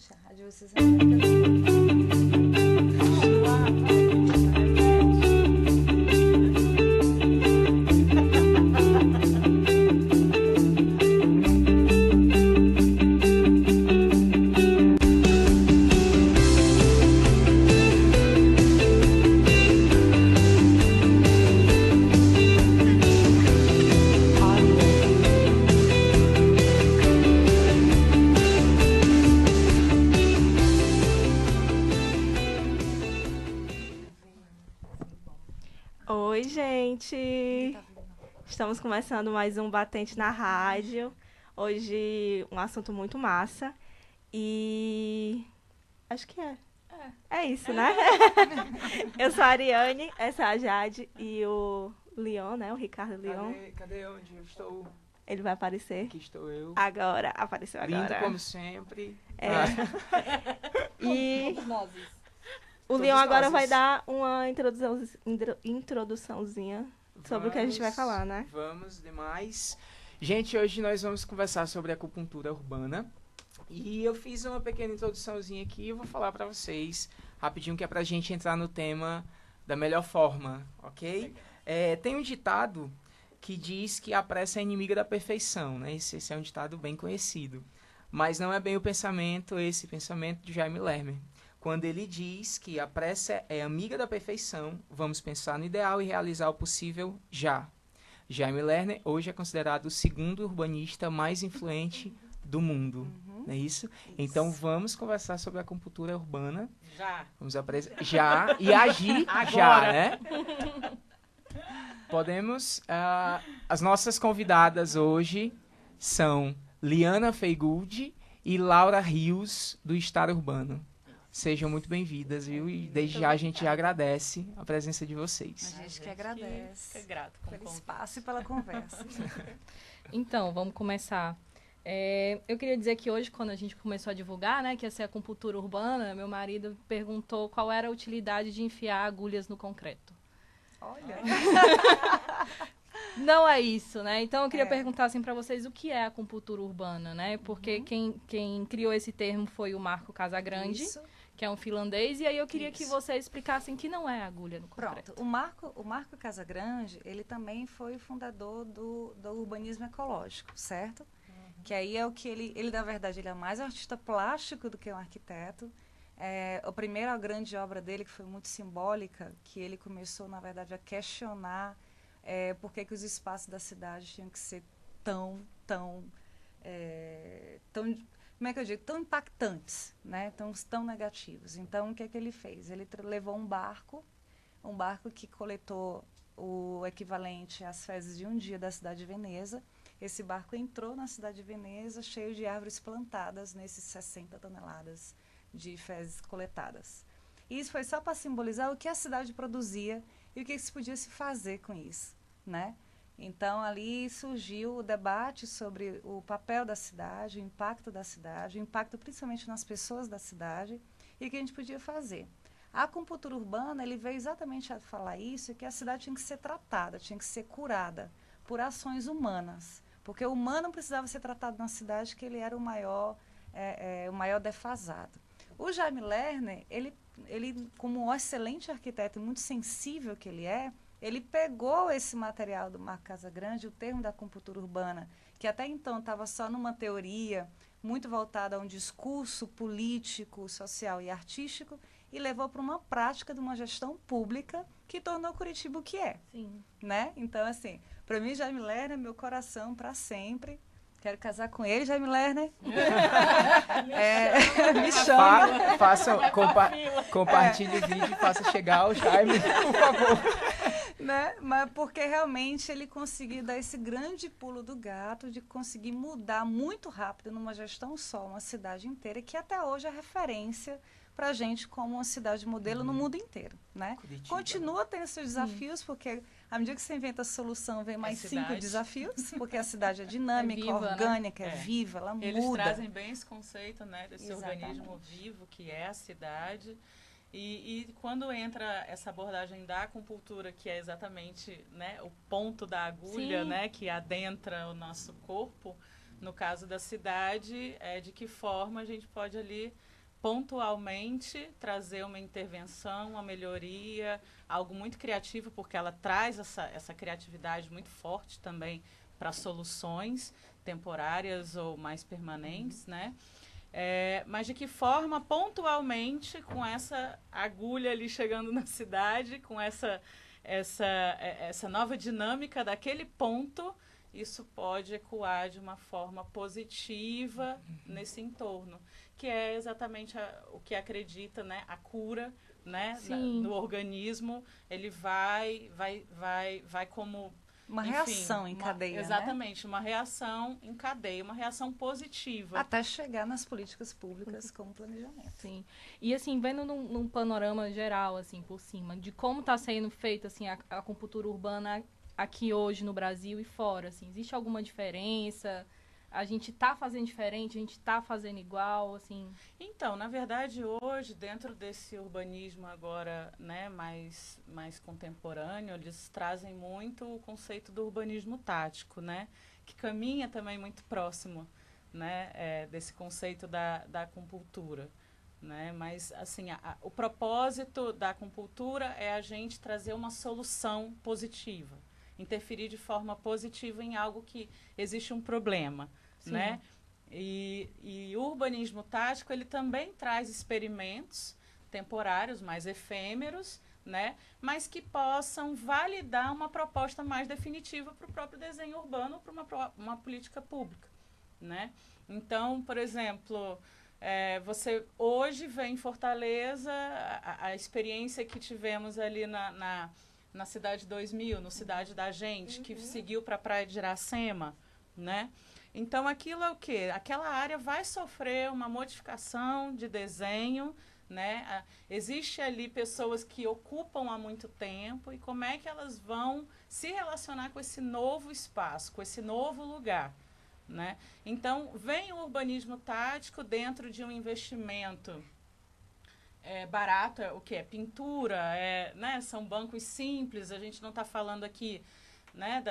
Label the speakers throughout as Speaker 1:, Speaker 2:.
Speaker 1: gente. A de vocês é muito...
Speaker 2: Oi, gente! Estamos começando mais um Batente na Rádio. Hoje um assunto muito massa. E acho que é. É isso, né? Eu sou a Ariane, essa é a Jade e o Leon, né? O Ricardo Leon.
Speaker 3: Cadê onde eu estou?
Speaker 2: Ele vai aparecer
Speaker 3: Aqui estou eu.
Speaker 2: agora. Apareceu agora.
Speaker 3: Lindo como sempre.
Speaker 2: É. E
Speaker 1: Todos nós.
Speaker 2: o
Speaker 3: Todos
Speaker 2: Leon agora
Speaker 3: nós.
Speaker 2: vai dar uma introduçãozinha sobre o que a gente vai
Speaker 3: Vamos,
Speaker 2: falar, né?
Speaker 3: Vamos demais. Gente, hoje nós vamos conversar sobre acupuntura urbana. E eu fiz uma pequena introduçãozinha aqui e eu vou falar pra vocês rapidinho, que é pra gente entrar no tema da melhor forma, ok? Tem um ditado que diz que a pressa é inimiga da perfeição, né? Esse é um ditado bem conhecido. Mas não é bem esse pensamento de Jaime Lerner. Quando ele diz que a pressa é amiga da perfeição, vamos pensar no ideal e realizar o possível já. Jaime Lerner hoje é considerado o segundo urbanista mais influente do mundo, não é isso? Então vamos conversar sobre a acupuntura urbana.
Speaker 4: Já.
Speaker 3: Vamos já e agir já, né? Podemos... as nossas convidadas hoje são Liana Feiguldi e Laura Rios, do Estar Urbano. Sejam muito bem-vindas, viu? E desde já a gente agradece a presença de vocês.
Speaker 1: A gente que agradece.
Speaker 4: Fica grato com o
Speaker 1: Pelo
Speaker 4: convite.
Speaker 1: espaço e pela conversa.
Speaker 5: Então, vamos começar. Eu queria dizer que hoje, quando a gente começou a divulgar, né, que ia ser acupuntura urbana, meu marido perguntou qual era a utilidade de enfiar agulhas no concreto.
Speaker 1: Olha.
Speaker 5: Não é isso, né? Então, eu queria perguntar assim para vocês o que é acupuntura urbana, né? Porque quem criou esse termo foi o Marco Casagrande,
Speaker 1: Isso.
Speaker 5: que é um finlandês, e aí eu queria que
Speaker 1: Isso.
Speaker 5: vocês explicassem que não é agulha no concreto.
Speaker 1: Pronto. O Marco Casagrande, ele também foi o fundador do urbanismo ecológico, certo? Que aí é o que ele, na verdade, ele é mais artista plástico do que um arquiteto. A primeira grande obra dele, que foi muito simbólica, que ele começou, na verdade, a questionar por que os espaços da cidade tinham que ser tão, como é que eu digo, tão impactantes, né? tão negativos. Então, o que é que ele fez? Ele levou um barco que coletou o equivalente às fezes de um dia da cidade de Veneza. Esse barco entrou na cidade de Veneza cheio de árvores plantadas nesses 60 toneladas de fezes coletadas. E isso foi só para simbolizar o que a cidade produzia e o que se podia se fazer com isso, né? Então, ali surgiu o debate sobre o papel da cidade, o impacto principalmente nas pessoas da cidade e o que a gente podia fazer. A acupuntura urbana, ele veio exatamente a falar isso, que a cidade tinha que ser tratada, tinha que ser curada por ações humanas, porque o humano precisava ser tratado na cidade, que ele era o maior defasado. O Jaime Lerner, ele como um excelente arquiteto e muito sensível que ele pegou esse material do Marco Casagrande, o termo da acupuntura urbana, que até então estava só numa teoria, muito voltada a um discurso político, social e artístico, e levou para uma prática de uma gestão pública que tornou Curitiba o que é.
Speaker 5: Sim.
Speaker 1: Né? Então, assim, para mim, Jaime Lerner é meu coração para sempre. Quero casar com ele, Jaime Lerner. Me chama.
Speaker 3: Compartilhe o vídeo e faça chegar ao Jaime, por favor.
Speaker 1: Né? Mas porque realmente ele conseguiu dar esse grande pulo do gato de conseguir mudar muito rápido numa gestão só, uma cidade inteira, que até hoje é referência para a gente como uma cidade modelo no mundo inteiro. Né? Continua tendo seus desafios, porque à medida que você inventa a solução, vem mais 5 desafios, porque a cidade é dinâmica,
Speaker 5: viva,
Speaker 1: orgânica,
Speaker 5: né?
Speaker 1: é viva, ela
Speaker 4: Eles
Speaker 1: muda.
Speaker 4: trazem bem esse conceito, né, desse
Speaker 1: Exatamente.
Speaker 4: organismo vivo que é a cidade. E quando entra essa abordagem da acupuntura, que é exatamente, né, o ponto da agulha, né, que adentra o nosso corpo, no caso da cidade, de que forma a gente pode ali pontualmente trazer uma intervenção, uma melhoria, algo muito criativo, porque ela traz essa criatividade muito forte também para soluções temporárias ou mais permanentes, né? Mas de que forma, pontualmente, com essa agulha ali chegando na cidade, com essa nova dinâmica daquele ponto, isso pode ecoar de uma forma positiva nesse entorno, que é exatamente o que acredita, né, a cura, né, no organismo. Ele vai como
Speaker 1: uma
Speaker 4: enfim,
Speaker 1: reação em cadeia,
Speaker 4: exatamente,
Speaker 1: né?
Speaker 4: Uma reação em cadeia, uma reação positiva.
Speaker 1: Até chegar nas políticas públicas com planejamento.
Speaker 5: Sim. E assim, vendo num panorama geral, assim, por cima, de como está sendo feita assim, a acupuntura urbana aqui hoje no Brasil e fora, assim, existe alguma diferença? A gente está fazendo diferente? A gente está fazendo igual, assim?
Speaker 4: Então, na verdade, hoje, dentro desse urbanismo agora, né, mais contemporâneo, eles trazem muito o conceito do urbanismo tático, né, que caminha também muito próximo, né, desse conceito da acupuntura, né, mas, assim, o propósito da acupuntura é a gente trazer uma solução positiva, interferir de forma positiva em algo que existe um problema, né? E o urbanismo tático, ele também traz experimentos temporários, mais efêmeros, né? Mas que possam validar uma proposta mais definitiva para o próprio desenho urbano, para uma política pública, né? Então, por exemplo, você hoje vê em Fortaleza a experiência que tivemos ali na Cidade 2000, no Cidade da Gente, que seguiu para a Praia de Iracema, né? Então, aquilo é o quê? Aquela área vai sofrer uma modificação de desenho, né? Existe ali pessoas que ocupam há muito tempo e como é que elas vão se relacionar com esse novo espaço, com esse novo lugar, né? Então, vem o urbanismo tático dentro de um investimento barato, o que é pintura, né? São bancos simples, a gente não está falando aqui, né,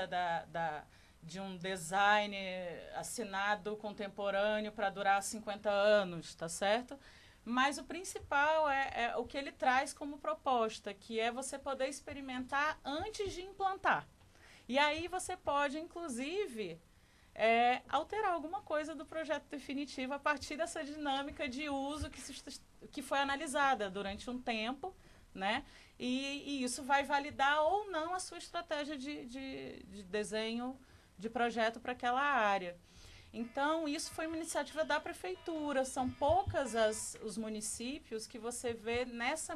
Speaker 4: de um design assinado contemporâneo para durar 50 anos, tá certo? Mas o principal é o que ele traz como proposta, que é você poder experimentar antes de implantar. E aí você pode, inclusive, alterar alguma coisa do projeto definitivo a partir dessa dinâmica de uso que foi analisada durante um tempo, né? E isso vai validar ou não a sua estratégia de desenho de projeto para aquela área. Então, isso foi uma iniciativa da prefeitura. São poucas os municípios que você vê nessa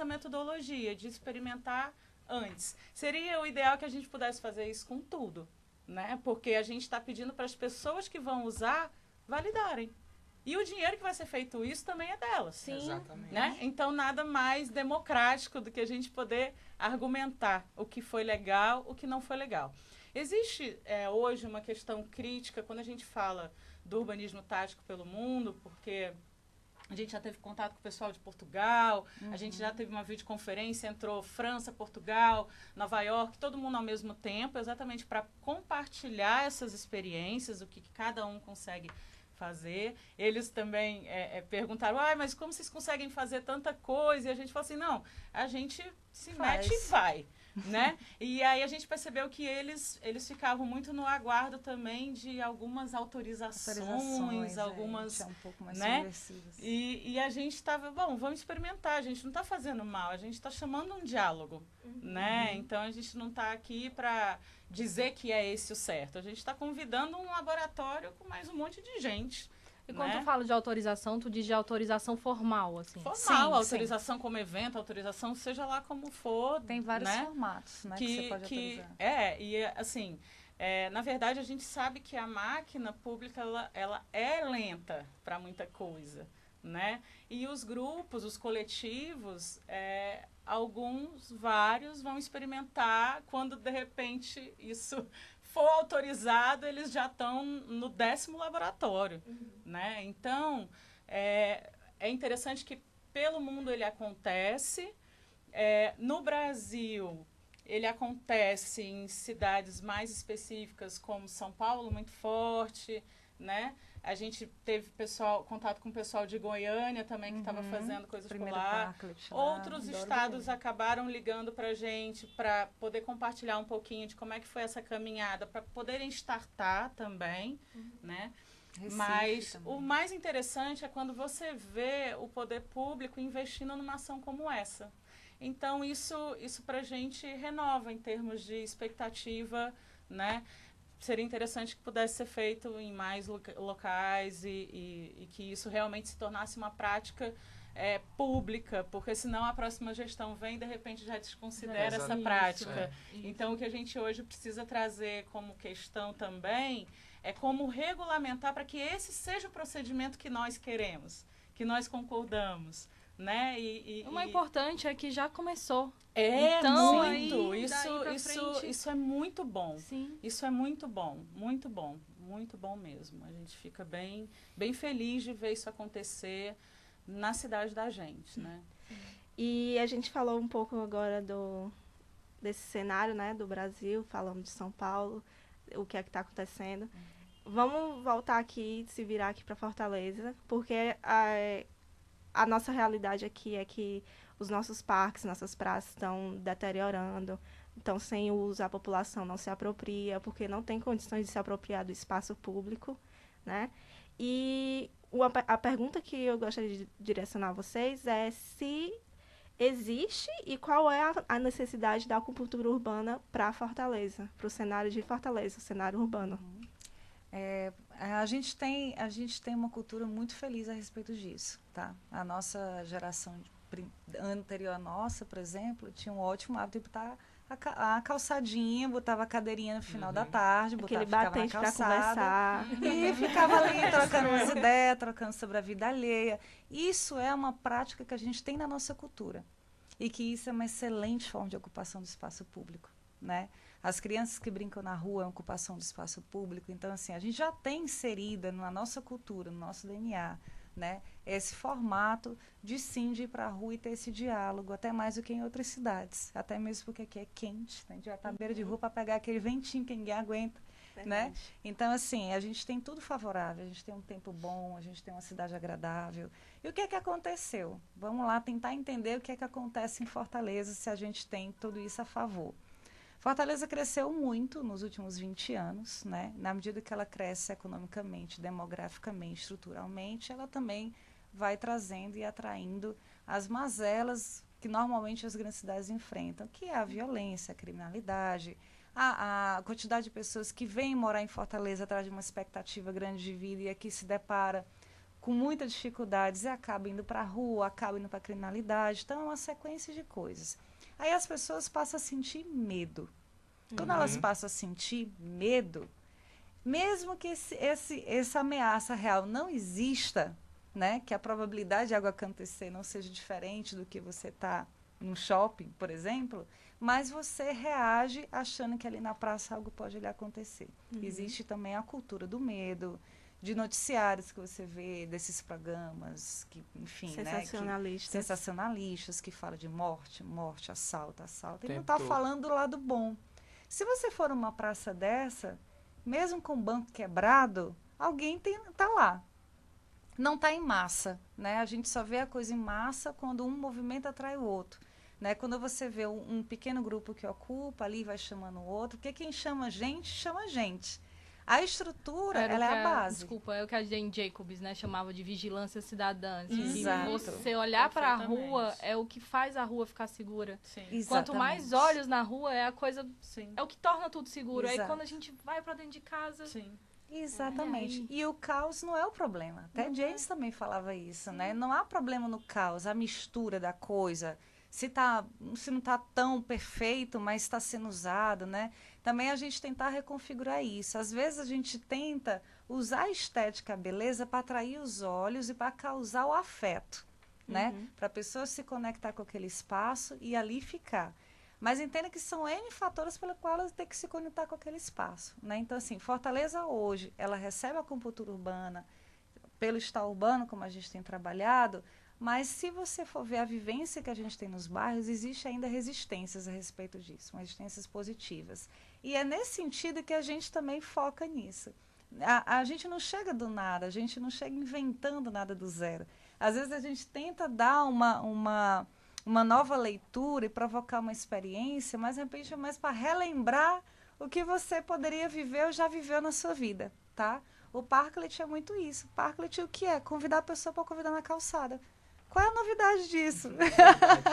Speaker 4: metodologia de experimentar antes. Seria o ideal que a gente pudesse fazer isso com tudo, né? Porque a gente está pedindo para as pessoas que vão usar validarem. E o dinheiro que vai ser feito isso também é delas.
Speaker 5: Sim.
Speaker 3: Exatamente.
Speaker 4: Né? Então, nada mais democrático do que a gente poder argumentar o que foi legal, o que não foi legal. Existe hoje uma questão crítica quando a gente fala do urbanismo tático pelo mundo, porque a gente já teve contato com o pessoal de Portugal, a gente já teve uma videoconferência, entrou França, Portugal, Nova York, todo mundo ao mesmo tempo, exatamente para compartilhar essas experiências, o que cada um consegue fazer. Eles também perguntaram, mas como vocês conseguem fazer tanta coisa? E a gente falou assim, não, a gente se mete e vai, né? E aí a gente percebeu que eles ficavam muito no aguardo também de algumas autorizações algumas,
Speaker 1: um pouco mais
Speaker 4: né?
Speaker 1: subversivas.
Speaker 4: E a gente estava, vamos experimentar, a gente não está fazendo mal, a gente está chamando um diálogo, né? Então a gente não está aqui para dizer que é esse o certo, a gente está convidando um laboratório com mais um monte de gente.
Speaker 5: E quando
Speaker 4: né?
Speaker 5: tu fala de autorização, tu diz de autorização formal, assim.
Speaker 4: Formal, autorização como evento, autorização seja lá como for.
Speaker 1: Tem vários
Speaker 4: né?
Speaker 1: formatos, né, que você pode autorizar.
Speaker 4: E assim, na verdade a gente sabe que a máquina pública, ela é lenta para muita coisa, né? E os grupos, os coletivos, vários vão experimentar quando de repente isso for autorizado, eles já estão no 10º laboratório, né? Então, é interessante que pelo mundo ele acontece. No Brasil, ele acontece em cidades mais específicas, como São Paulo, muito forte, né? A gente teve contato com o pessoal de Goiânia também, que estava fazendo coisas por lá. Outros estados acabaram ligando para a gente para poder compartilhar um pouquinho de como é que foi essa caminhada, para poderem startar também, né?
Speaker 1: Recife
Speaker 4: Mas
Speaker 1: também.
Speaker 4: o mais interessante é quando você vê o poder público investindo numa ação como essa. Então, isso para a gente renova em termos de expectativa, né? Seria interessante que pudesse ser feito em mais locais e que isso realmente se tornasse uma prática pública, porque senão a próxima gestão vem e de repente já desconsidera essa prática. Então, o que a gente hoje precisa trazer como questão também é como regulamentar para que esse seja o procedimento que nós queremos, que nós concordamos, né?
Speaker 5: O mais importante é que já começou.
Speaker 4: Então,
Speaker 5: muito.
Speaker 4: Isso é muito bom.
Speaker 5: Sim.
Speaker 4: Isso é muito bom, muito bom, muito bom mesmo. A gente fica bem feliz de ver isso acontecer na cidade da gente, né?
Speaker 2: E a gente falou um pouco agora desse cenário, né, do Brasil, falamos de São Paulo, o que é que está acontecendo. Vamos voltar aqui, se virar aqui para Fortaleza, porque a nossa realidade aqui é que os nossos parques, nossas praças estão deteriorando, então sem uso a população não se apropria, porque não tem condições de se apropriar do espaço público, né? E a pergunta que eu gostaria de direcionar a vocês é se existe e qual é a necessidade da acupuntura urbana para Fortaleza, para o cenário de Fortaleza, o cenário urbano.
Speaker 1: A gente tem uma cultura muito feliz a respeito disso, tá? A nossa geração anterior à nossa, por exemplo, tinha um ótimo hábito de botar a calçadinha, botava a cadeirinha no final da tarde,
Speaker 2: aquele
Speaker 1: ficava
Speaker 2: batente
Speaker 1: na
Speaker 2: para
Speaker 1: calçada
Speaker 2: conversar.
Speaker 1: e ficava ali trocando umas ideias, trocando sobre a vida alheia. Isso é uma prática que a gente tem na nossa cultura e que isso é uma excelente forma de ocupação do espaço público, né? As crianças que brincam na rua é uma ocupação do espaço público. Então, assim, a gente já tem inserida na nossa cultura, no nosso DNA, né, esse formato de sim de ir para a rua e ter esse diálogo, até mais do que em outras cidades. Até mesmo porque aqui é quente, né? A gente vai para a beira de rua para pegar aquele ventinho que ninguém aguenta, né? Então, assim, a gente tem tudo favorável, a gente tem um tempo bom, a gente tem uma cidade agradável. E o que é que aconteceu? Vamos lá tentar entender o que é que acontece em Fortaleza se a gente tem tudo isso a favor. Fortaleza cresceu muito nos últimos 20 anos, né? Na medida que ela cresce economicamente, demograficamente, estruturalmente, ela também vai trazendo e atraindo as mazelas que normalmente as grandes cidades enfrentam, que é a violência, a criminalidade, a quantidade de pessoas que vêm morar em Fortaleza atrás de uma expectativa grande de vida e aqui se depara com muitas dificuldades e acaba indo para a rua, acaba indo para a criminalidade. Então, é uma sequência de coisas. Aí as pessoas passam a sentir medo. Quando elas passam a sentir medo, mesmo que essa ameaça real não exista, né, que a probabilidade de algo acontecer não seja diferente do que você está no shopping, por exemplo, mas você reage achando que ali na praça algo pode lhe acontecer. Existe também a cultura do medo, de noticiários que você vê, desses programas, que, enfim,
Speaker 2: sensacionalistas,
Speaker 1: né, sensacionalistas, que falam de morte, assalto. Ele não está falando do lado bom. Se você for numa praça dessa, mesmo com o banco quebrado, alguém está lá. Não está em massa, né? A gente só vê a coisa em massa quando um movimento atrai o outro, né? Quando você vê um pequeno grupo que ocupa ali, vai chamando o outro, porque quem chama gente. A estrutura, ela é a base.
Speaker 5: Desculpa, é o que a Jane Jacobs, né, chamava de vigilância cidadã.
Speaker 1: Exato.
Speaker 5: Você olhar para a rua é o que faz a rua ficar segura.
Speaker 4: Sim.
Speaker 5: Quanto mais olhos na rua, é a coisa...
Speaker 4: Sim.
Speaker 5: É o que torna tudo seguro.
Speaker 1: Exato.
Speaker 5: Aí quando a gente vai para dentro de casa...
Speaker 4: Sim.
Speaker 1: Exatamente. E o caos não é o problema. Até James também falava isso, né? Não há problema no caos, a mistura da coisa. Se não está tão perfeito, mas está sendo usado, né? Também a gente tentar reconfigurar isso. Às vezes a gente tenta usar a estética, a beleza, para atrair os olhos e para causar o afeto, né? Para a pessoa se conectar com aquele espaço e ali ficar. Mas entenda que são N fatores pelo qual ela tem que se conectar com aquele espaço, né? Então, assim, Fortaleza hoje, ela recebe a acupuntura urbana pelo estar urbano, como a gente tem trabalhado, mas se você for ver a vivência que a gente tem nos bairros, existe ainda resistências a respeito disso, resistências positivas. E é nesse sentido que a gente também foca nisso. A gente não chega do nada, a gente não chega inventando nada do zero. Às vezes a gente tenta dar uma nova leitura e provocar uma experiência, mas de repente é mais para relembrar o que você poderia viver ou já viveu na sua vida, tá? O Parklet é muito isso. O Parklet o que é? Convidar a pessoa para convidar na calçada. Qual é a novidade disso?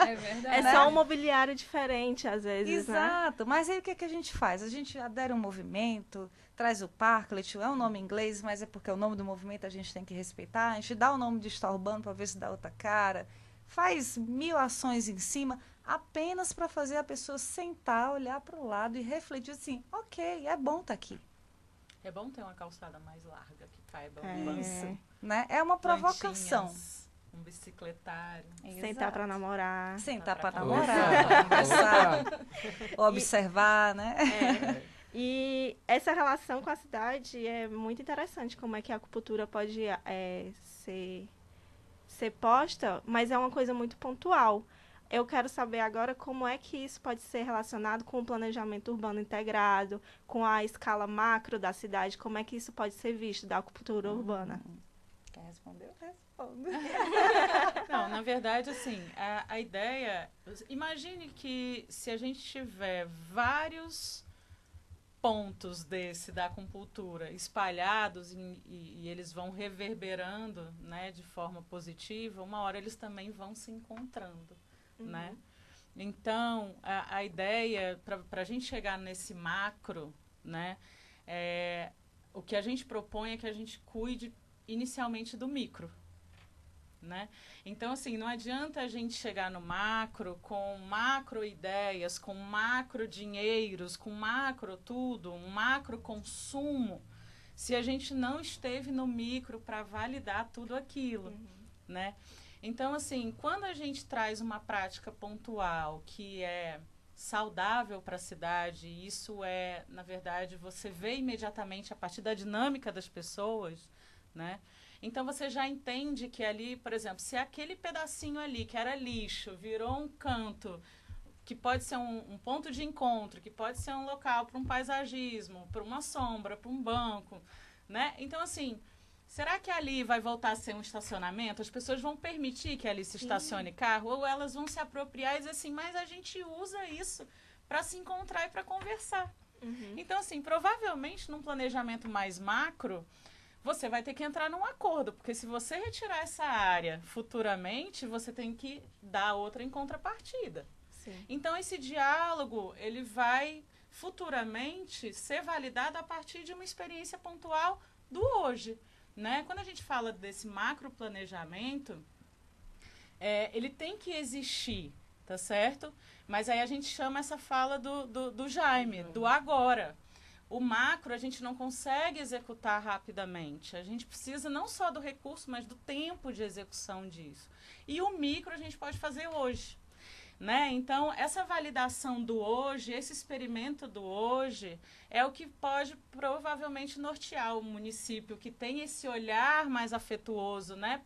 Speaker 5: É verdade.
Speaker 2: É só um mobiliário diferente, às vezes,
Speaker 1: Exato. Mas aí o que, é que a gente faz? A gente adere um movimento, traz o Parklet, é um nome em inglês, mas é porque é o nome do movimento, a gente tem que respeitar. A gente dá o nome de História Urbana para ver se dá outra cara. Faz 1000 ações em cima, apenas para fazer a pessoa sentar, olhar para o lado e refletir assim, ok, é bom estar aqui.
Speaker 4: É bom ter uma calçada mais larga, que caiba
Speaker 2: É.
Speaker 4: um banco,
Speaker 1: Né? É uma provocação.
Speaker 4: plantinhas, um bicicletário.
Speaker 2: Sentar para namorar.
Speaker 1: Sentar para
Speaker 4: Pra
Speaker 1: namorar, conversar, observar, né?
Speaker 2: E essa relação com a cidade é muito interessante, como é que a acupuntura pode ser posta, mas é uma coisa muito pontual. Eu quero saber agora como é que isso pode ser relacionado com o planejamento urbano integrado, com a escala macro da cidade, como é que isso pode ser visto da acupuntura urbana.
Speaker 1: Quer responder? Eu respondo.
Speaker 4: Não, na verdade, assim, a ideia... Imagine que se a gente tiver vários pontos da acupuntura espalhados e eles vão reverberando, né, de forma positiva, uma hora eles também vão se encontrando, né? Então, a ideia, para a gente chegar nesse macro, né, o que a gente propõe é que a gente cuide inicialmente do micro, né? Então, assim, não adianta a gente chegar no macro com macro ideias, com macro dinheiros, com macro tudo, um macro consumo, se a gente não esteve no micro para validar tudo aquilo, né? Então, assim, quando a gente traz uma prática pontual que é saudável para a cidade, isso é, na verdade, você vê imediatamente a partir da dinâmica das pessoas, né? Então, você já entende que ali, por exemplo, se aquele pedacinho ali, que era lixo, virou um canto, que pode ser um ponto de encontro, que pode ser um local para um paisagismo, para uma sombra, para um banco, né? Então, assim, será que ali vai voltar a ser um estacionamento? As pessoas vão permitir que ali se estacione carro? Ou elas vão se apropriar e dizer assim, mas a gente usa isso para se encontrar e para conversar. Então, assim, provavelmente, num planejamento mais macro, você vai ter que entrar num acordo, porque se você retirar essa área futuramente, você tem que dar outra em contrapartida.
Speaker 2: Sim.
Speaker 4: Então, esse diálogo, ele vai futuramente ser validado a partir de uma experiência pontual do hoje, né? Quando a gente fala desse macro planejamento, ele tem que existir, tá certo? Mas aí a gente chama essa fala do Jaime, do agora. O macro a gente não consegue executar rapidamente. A gente precisa não só do recurso, mas do tempo de execução disso. E o micro a gente pode fazer hoje, né? Então, essa validação do hoje, esse experimento do hoje, é o que pode provavelmente nortear o município, que tem esse olhar mais afetuoso, né?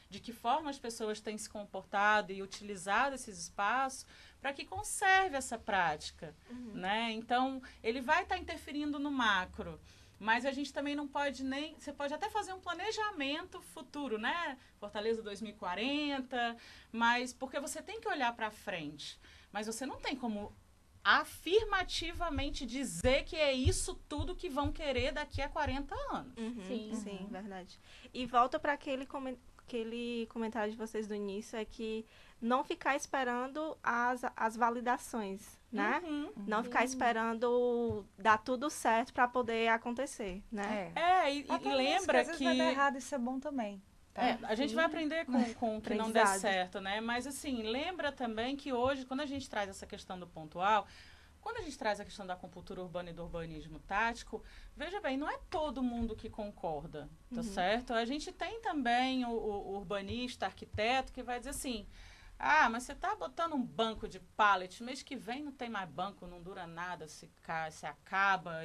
Speaker 4: De que forma as pessoas têm se comportado e utilizado esses espaços, para que conserve essa prática, né? Então, ele vai estar interferindo no macro, mas a gente também não pode nem... Você pode até fazer um planejamento futuro, né? Fortaleza 2040, mas porque você tem que olhar para frente. Mas você não tem como afirmativamente dizer que é isso tudo que vão querer daqui a 40 anos.
Speaker 2: Sim, verdade. E volta para aquele comentário de vocês do início, é que não ficar esperando as validações, né? Não ficar esperando dar tudo certo para poder acontecer, né?
Speaker 4: E
Speaker 1: Até
Speaker 4: lembra
Speaker 1: às vezes vai dar errado, isso é bom também. Tá?
Speaker 4: a gente vai aprender com o que não der certo, né? Mas, assim, lembra também que hoje, quando a gente traz essa questão do pontual, quando a gente traz a questão da acupuntura urbana e do urbanismo tático, veja bem, não é todo mundo que concorda, tá certo? A gente tem também o urbanista, arquiteto, que vai dizer assim, mas você tá botando um banco de pallet, mês que vem não tem mais banco, não dura nada, se acaba,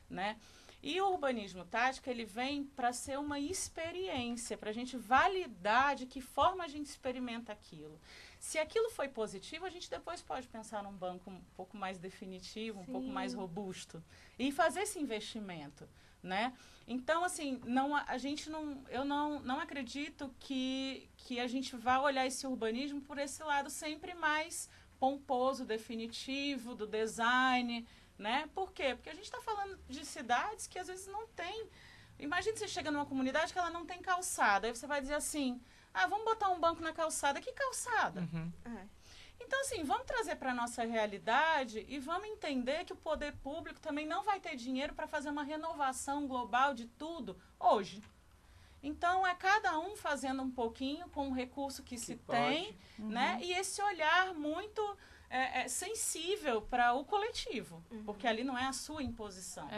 Speaker 4: né? E o urbanismo tático, ele vem para ser uma experiência, para a gente validar de que forma a gente experimenta aquilo. Se aquilo foi positivo, a gente depois pode pensar num banco um pouco mais definitivo, um pouco mais robusto, e fazer esse investimento, né? Então, assim, eu não acredito que a gente vá olhar esse urbanismo por esse lado sempre mais pomposo, definitivo, do design, né? Por quê? Porque a gente está falando de cidades que às vezes não tem. Imagina você chega numa comunidade que ela não tem calçada. Aí você vai dizer assim, vamos botar um banco na calçada. Que calçada?
Speaker 3: Uhum.
Speaker 4: Então, assim, vamos trazer para a nossa realidade e vamos entender que o poder público também não vai ter dinheiro para fazer uma renovação global de tudo hoje. Então, é cada um fazendo um pouquinho com o recurso que se tem, né? E esse olhar muito sensível para o coletivo, porque ali não é a sua imposição.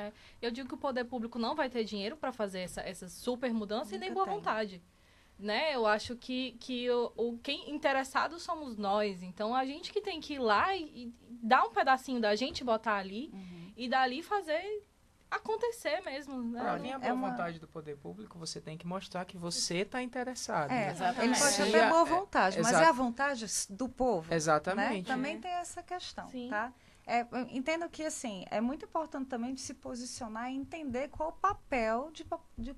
Speaker 5: Eu digo que o poder público não vai ter dinheiro para fazer essa super mudança e nem boa vontade. Né? Eu acho que quem interessado somos nós. Então, a gente que tem que ir lá e dar um pedacinho da gente, botar ali, e dali fazer acontecer mesmo. Né?
Speaker 3: Para vir a boa vontade do poder público, você tem que mostrar que você está interessado.
Speaker 1: Ele pode ter boa vontade, mas é a vontade do povo.
Speaker 3: Exatamente.
Speaker 1: Né? Também tem essa questão, tá? Entendo que, assim, é muito importante também de se posicionar e entender qual o papel de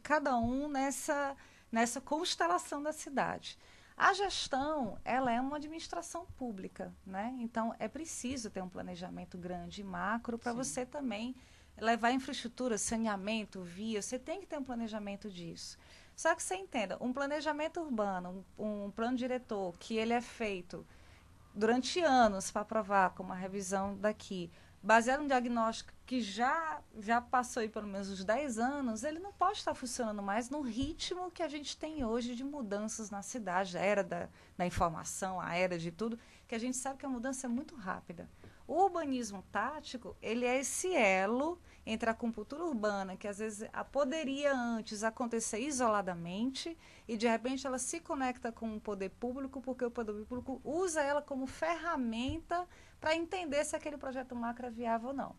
Speaker 1: cada um nessa constelação da cidade. A gestão, ela é uma administração pública, né? Então, é preciso ter um planejamento grande e macro para você também levar infraestrutura, saneamento, via. Você tem que ter um planejamento disso. Só que você entenda, um planejamento urbano, um plano diretor, que ele é feito durante anos para aprovar com uma revisão daqui, baseado em diagnóstico que já passou aí pelo menos uns 10 anos, ele não pode estar funcionando mais no ritmo que a gente tem hoje de mudanças na cidade, a era da informação, a era de tudo, que a gente sabe que a mudança é muito rápida. O urbanismo tático, ele é esse elo entre a acupuntura urbana, que às vezes poderia antes acontecer isoladamente, e de repente ela se conecta com o poder público, porque o poder público usa ela como ferramenta para entender se aquele projeto macro é viável ou não.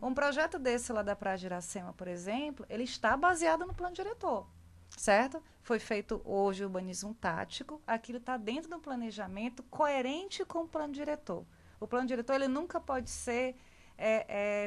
Speaker 1: Um projeto desse lá da Praia de Iracema, por exemplo, ele está baseado no plano diretor, certo? Foi feito hoje o urbanismo tático, aquilo está dentro do planejamento coerente com o plano diretor. O plano diretor ele nunca pode ser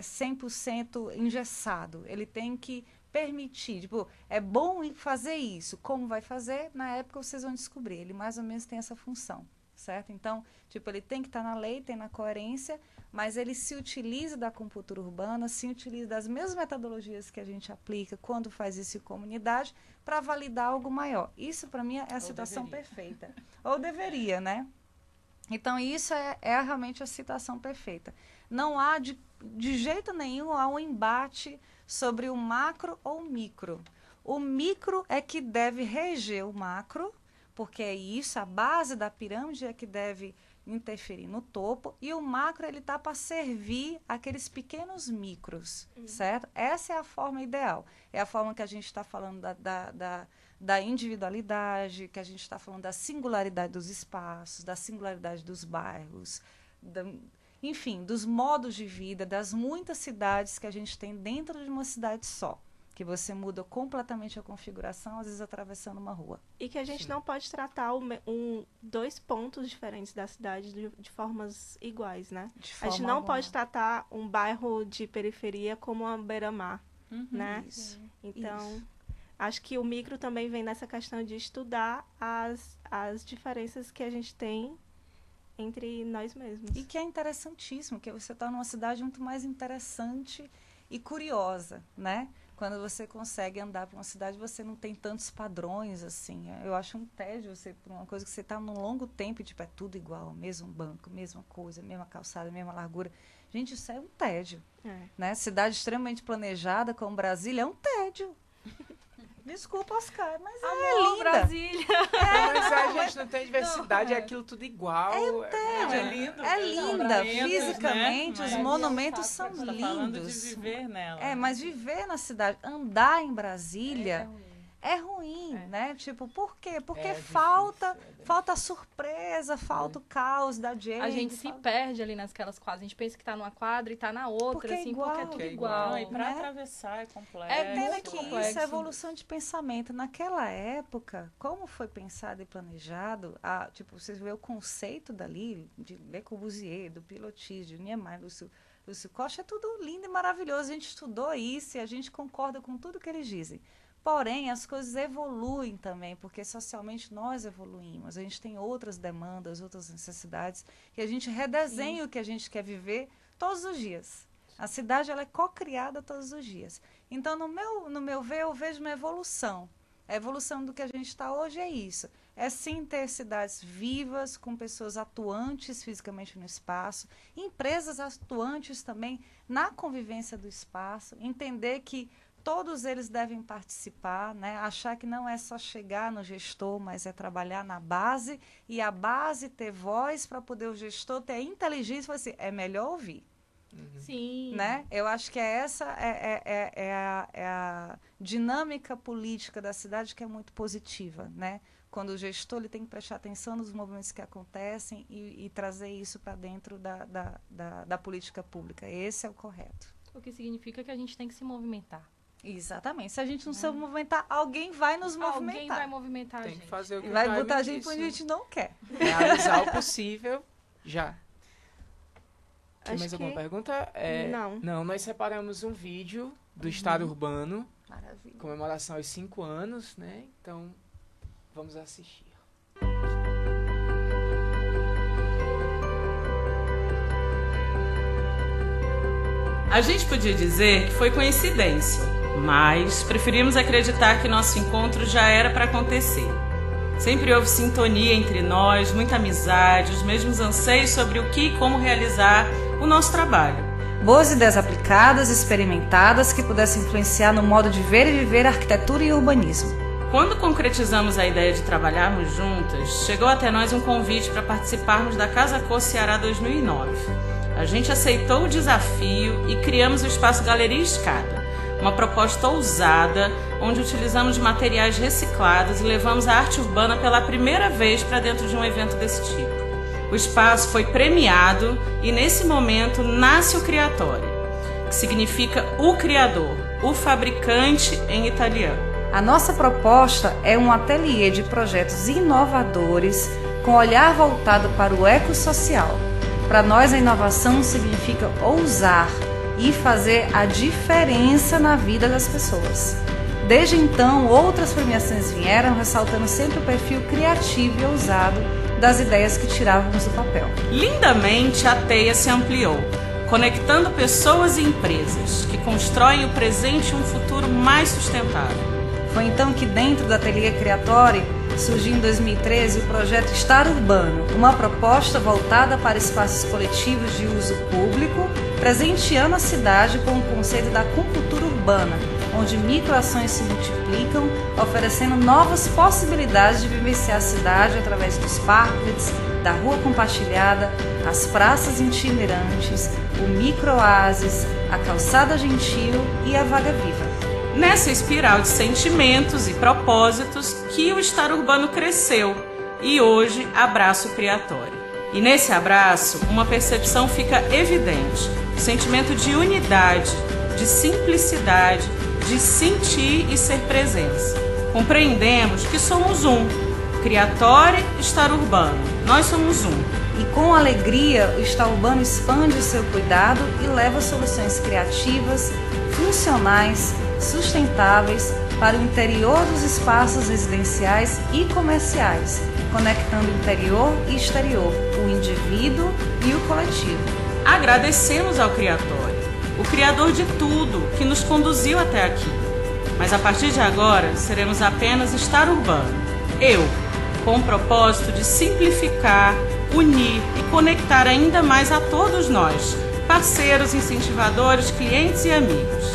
Speaker 1: 100% engessado. Ele tem que permitir. Tipo, é bom fazer isso. Como vai fazer? Na época vocês vão descobrir. Ele mais ou menos tem essa função, certo? Então, tipo, ele tem que estar na lei, tem na coerência, mas ele se utiliza da acupuntura urbana, se utiliza das mesmas metodologias que a gente aplica quando faz isso em comunidade para validar algo maior. Isso, para mim, é a situação perfeita. Ou deveria, né? Então, isso é realmente a situação perfeita. Não há, de jeito nenhum, há um embate sobre o macro ou o micro. O micro é que deve reger o macro, porque é isso, a base da pirâmide é que deve interferir no topo, e o macro ele está para servir aqueles pequenos micros, certo? Essa é a forma ideal. É a forma que a gente está falando da individualidade, que a gente está falando da singularidade dos espaços, da singularidade dos bairros, enfim, dos modos de vida, das muitas cidades que a gente tem dentro de uma cidade só, que você muda completamente a configuração, às vezes atravessando uma rua.
Speaker 2: E que a gente não pode tratar dois pontos diferentes da cidade de formas iguais, né? A gente não pode tratar um bairro de periferia como uma beira-mar, né?
Speaker 1: Isso.
Speaker 2: Então, acho que o micro também vem nessa questão de estudar as diferenças que a gente tem entre nós mesmos.
Speaker 1: E que é interessantíssimo, que você está numa cidade muito mais interessante e curiosa, né? Quando você consegue andar por uma cidade, você não tem tantos padrões, assim. Eu acho um tédio você por uma coisa que você está num longo tempo e, tipo, é tudo igual, mesmo banco, mesma coisa, mesma calçada, mesma largura. Gente, isso é um tédio, né? Cidade extremamente planejada, como Brasília, é um tédio. Desculpa, Oscar, mas é linda.
Speaker 5: Brasília.
Speaker 3: Mas a gente não tem diversidade, é aquilo tudo igual.
Speaker 1: É
Speaker 4: lindo.
Speaker 1: É linda, fisicamente,
Speaker 4: né?
Speaker 1: os monumentos são
Speaker 4: lindos.
Speaker 1: lindos.
Speaker 4: Falando de viver nela.
Speaker 1: Mas viver na cidade, andar em Brasília é ruim, né? Tipo, por quê? Porque
Speaker 3: difícil,
Speaker 1: falta surpresa, falta o caos da gente.
Speaker 5: A gente se perde ali naquelas quadras. A gente pensa que tá numa quadra e tá na outra,
Speaker 1: Porque é
Speaker 5: assim,
Speaker 1: igual,
Speaker 5: porque é tudo
Speaker 3: porque é
Speaker 5: igual.
Speaker 4: Não, e para
Speaker 1: né?
Speaker 4: atravessar é complexo.
Speaker 5: É
Speaker 1: Pena
Speaker 5: muito
Speaker 1: que
Speaker 5: complexo.
Speaker 1: isso é evolução de pensamento. Naquela época, como foi pensado e planejado, tipo, vocês vê o conceito dali, de Le Corbusier, do Pilotis, de Niemeyer, Lúcio Costa, é tudo lindo e maravilhoso. A gente estudou isso e a gente concorda com tudo que eles dizem. Porém, as coisas evoluem também, porque socialmente nós evoluímos. A gente tem outras demandas, outras necessidades, e a gente redesenha o que a gente quer viver todos os dias. A cidade ela é co-criada todos os dias. Então, no meu ver, eu vejo uma evolução. A evolução do que a gente está hoje é isso. É sim ter cidades vivas, com pessoas atuantes fisicamente no espaço, empresas atuantes também na convivência do espaço, entender que todos eles devem participar, né? Achar que não é só chegar no gestor, mas é trabalhar na base, e a base ter voz para poder o gestor ter inteligência e falar assim, é melhor ouvir.
Speaker 5: Sim.
Speaker 1: Né? Eu acho que essa é a dinâmica política da cidade que é muito positiva, né? Quando o gestor ele tem que prestar atenção nos movimentos que acontecem e trazer isso para dentro da política pública. Esse é o correto.
Speaker 5: O que significa que a gente tem que se movimentar.
Speaker 1: Exatamente. Se a gente não se movimentar, alguém vai nos movimentar.
Speaker 5: Alguém vai movimentar a
Speaker 3: Tem
Speaker 5: gente.
Speaker 3: que fazer o que
Speaker 1: E
Speaker 3: o
Speaker 1: vai
Speaker 3: Jaime
Speaker 1: botar a gente
Speaker 3: disse,
Speaker 1: onde a gente não quer.
Speaker 3: realizar o possível já. Tem
Speaker 2: Acho
Speaker 3: mais alguma
Speaker 2: que-
Speaker 3: pergunta?
Speaker 2: Não.
Speaker 3: Nós separamos um vídeo do Estado Urbano,
Speaker 1: Maravilha.
Speaker 3: comemoração aos 5 anos, né? Então, vamos assistir.
Speaker 4: A gente podia dizer que foi coincidência, mas preferimos acreditar que nosso encontro já era para acontecer. Sempre houve sintonia entre nós, muita amizade, os mesmos anseios sobre o que e como realizar o nosso trabalho.
Speaker 1: Boas ideias aplicadas, experimentadas, que pudessem influenciar no modo de ver e viver a arquitetura e o urbanismo.
Speaker 4: Quando concretizamos a ideia de trabalharmos juntas, chegou até nós um convite para participarmos da Casa Cor Ceará 2009. A gente aceitou o desafio e criamos o espaço Galeria Escada, uma proposta ousada, onde utilizamos materiais reciclados e levamos a arte urbana pela primeira vez para dentro de um evento desse tipo. O espaço foi premiado e, nesse momento, nasce o Criatório, que significa o criador, o fabricante em italiano.
Speaker 1: A nossa proposta é um ateliê de projetos inovadores com olhar voltado para o ecossocial. Para nós, a inovação significa ousar e fazer a diferença na vida das pessoas. Desde então, outras premiações vieram, ressaltando sempre o perfil criativo e ousado das ideias que tirávamos do papel.
Speaker 4: Lindamente, a teia se ampliou, conectando pessoas e empresas que constroem o presente e um futuro mais sustentável.
Speaker 1: Foi então que, dentro do Ateliê Criatório, surgiu em 2013 o projeto Estar Urbano, uma proposta voltada para espaços coletivos de uso público, presenteando a cidade com o conceito da compultura urbana, onde microações se multiplicam, oferecendo novas possibilidades de vivenciar a cidade através dos parques, da rua compartilhada, as praças itinerantes, o micro-oásis, a calçada gentil e a vaga viva.
Speaker 4: Nessa espiral de sentimentos e propósitos que o Estar Urbano cresceu e hoje abraça o Criatório. E nesse abraço, uma percepção fica evidente, o sentimento de unidade, de simplicidade, de sentir e ser presença. Compreendemos que somos um, Criatório e Estar Urbano, nós somos um.
Speaker 1: E com alegria, o Estar Urbano expande o seu cuidado e leva soluções criativas, funcionais, sustentáveis para o interior dos espaços residenciais e comerciais, conectando interior e exterior, o indivíduo e o coletivo.
Speaker 4: Agradecemos ao Criatório, o Criador de tudo que nos conduziu até aqui. Mas a partir de agora, seremos apenas Estar Urbano. Eu, com o propósito de simplificar, unir e conectar ainda mais a todos nós, parceiros, incentivadores, clientes e amigos.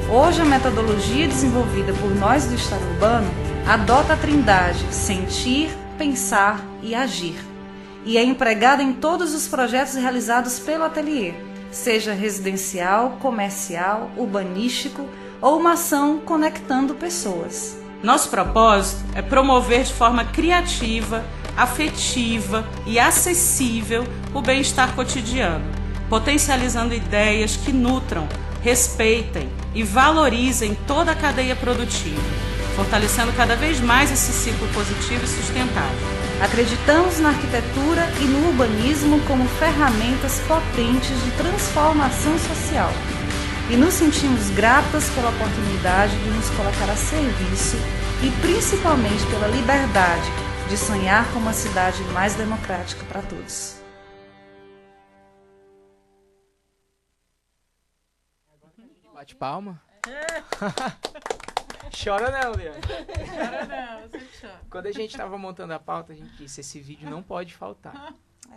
Speaker 1: Hoje, a metodologia desenvolvida por nós do Estar Urbano adota a trindade sentir, pensar e agir, e é empregada em todos os projetos realizados pelo ateliê, seja residencial, comercial, urbanístico ou uma ação conectando pessoas.
Speaker 4: Nosso propósito é promover de forma criativa, afetiva e acessível o bem-estar cotidiano, potencializando ideias que nutram, respeitem e valorizem toda a cadeia produtiva, fortalecendo cada vez mais esse ciclo positivo e sustentável.
Speaker 1: Acreditamos na arquitetura e no urbanismo como ferramentas potentes de transformação social e nos sentimos gratas pela oportunidade de nos colocar a serviço e principalmente pela liberdade de sonhar com uma cidade mais democrática para todos.
Speaker 3: Bate palma? Chora não, Liana.
Speaker 4: Chora não, você chora.
Speaker 3: Quando a gente estava montando a pauta, a gente disse, esse vídeo não pode faltar.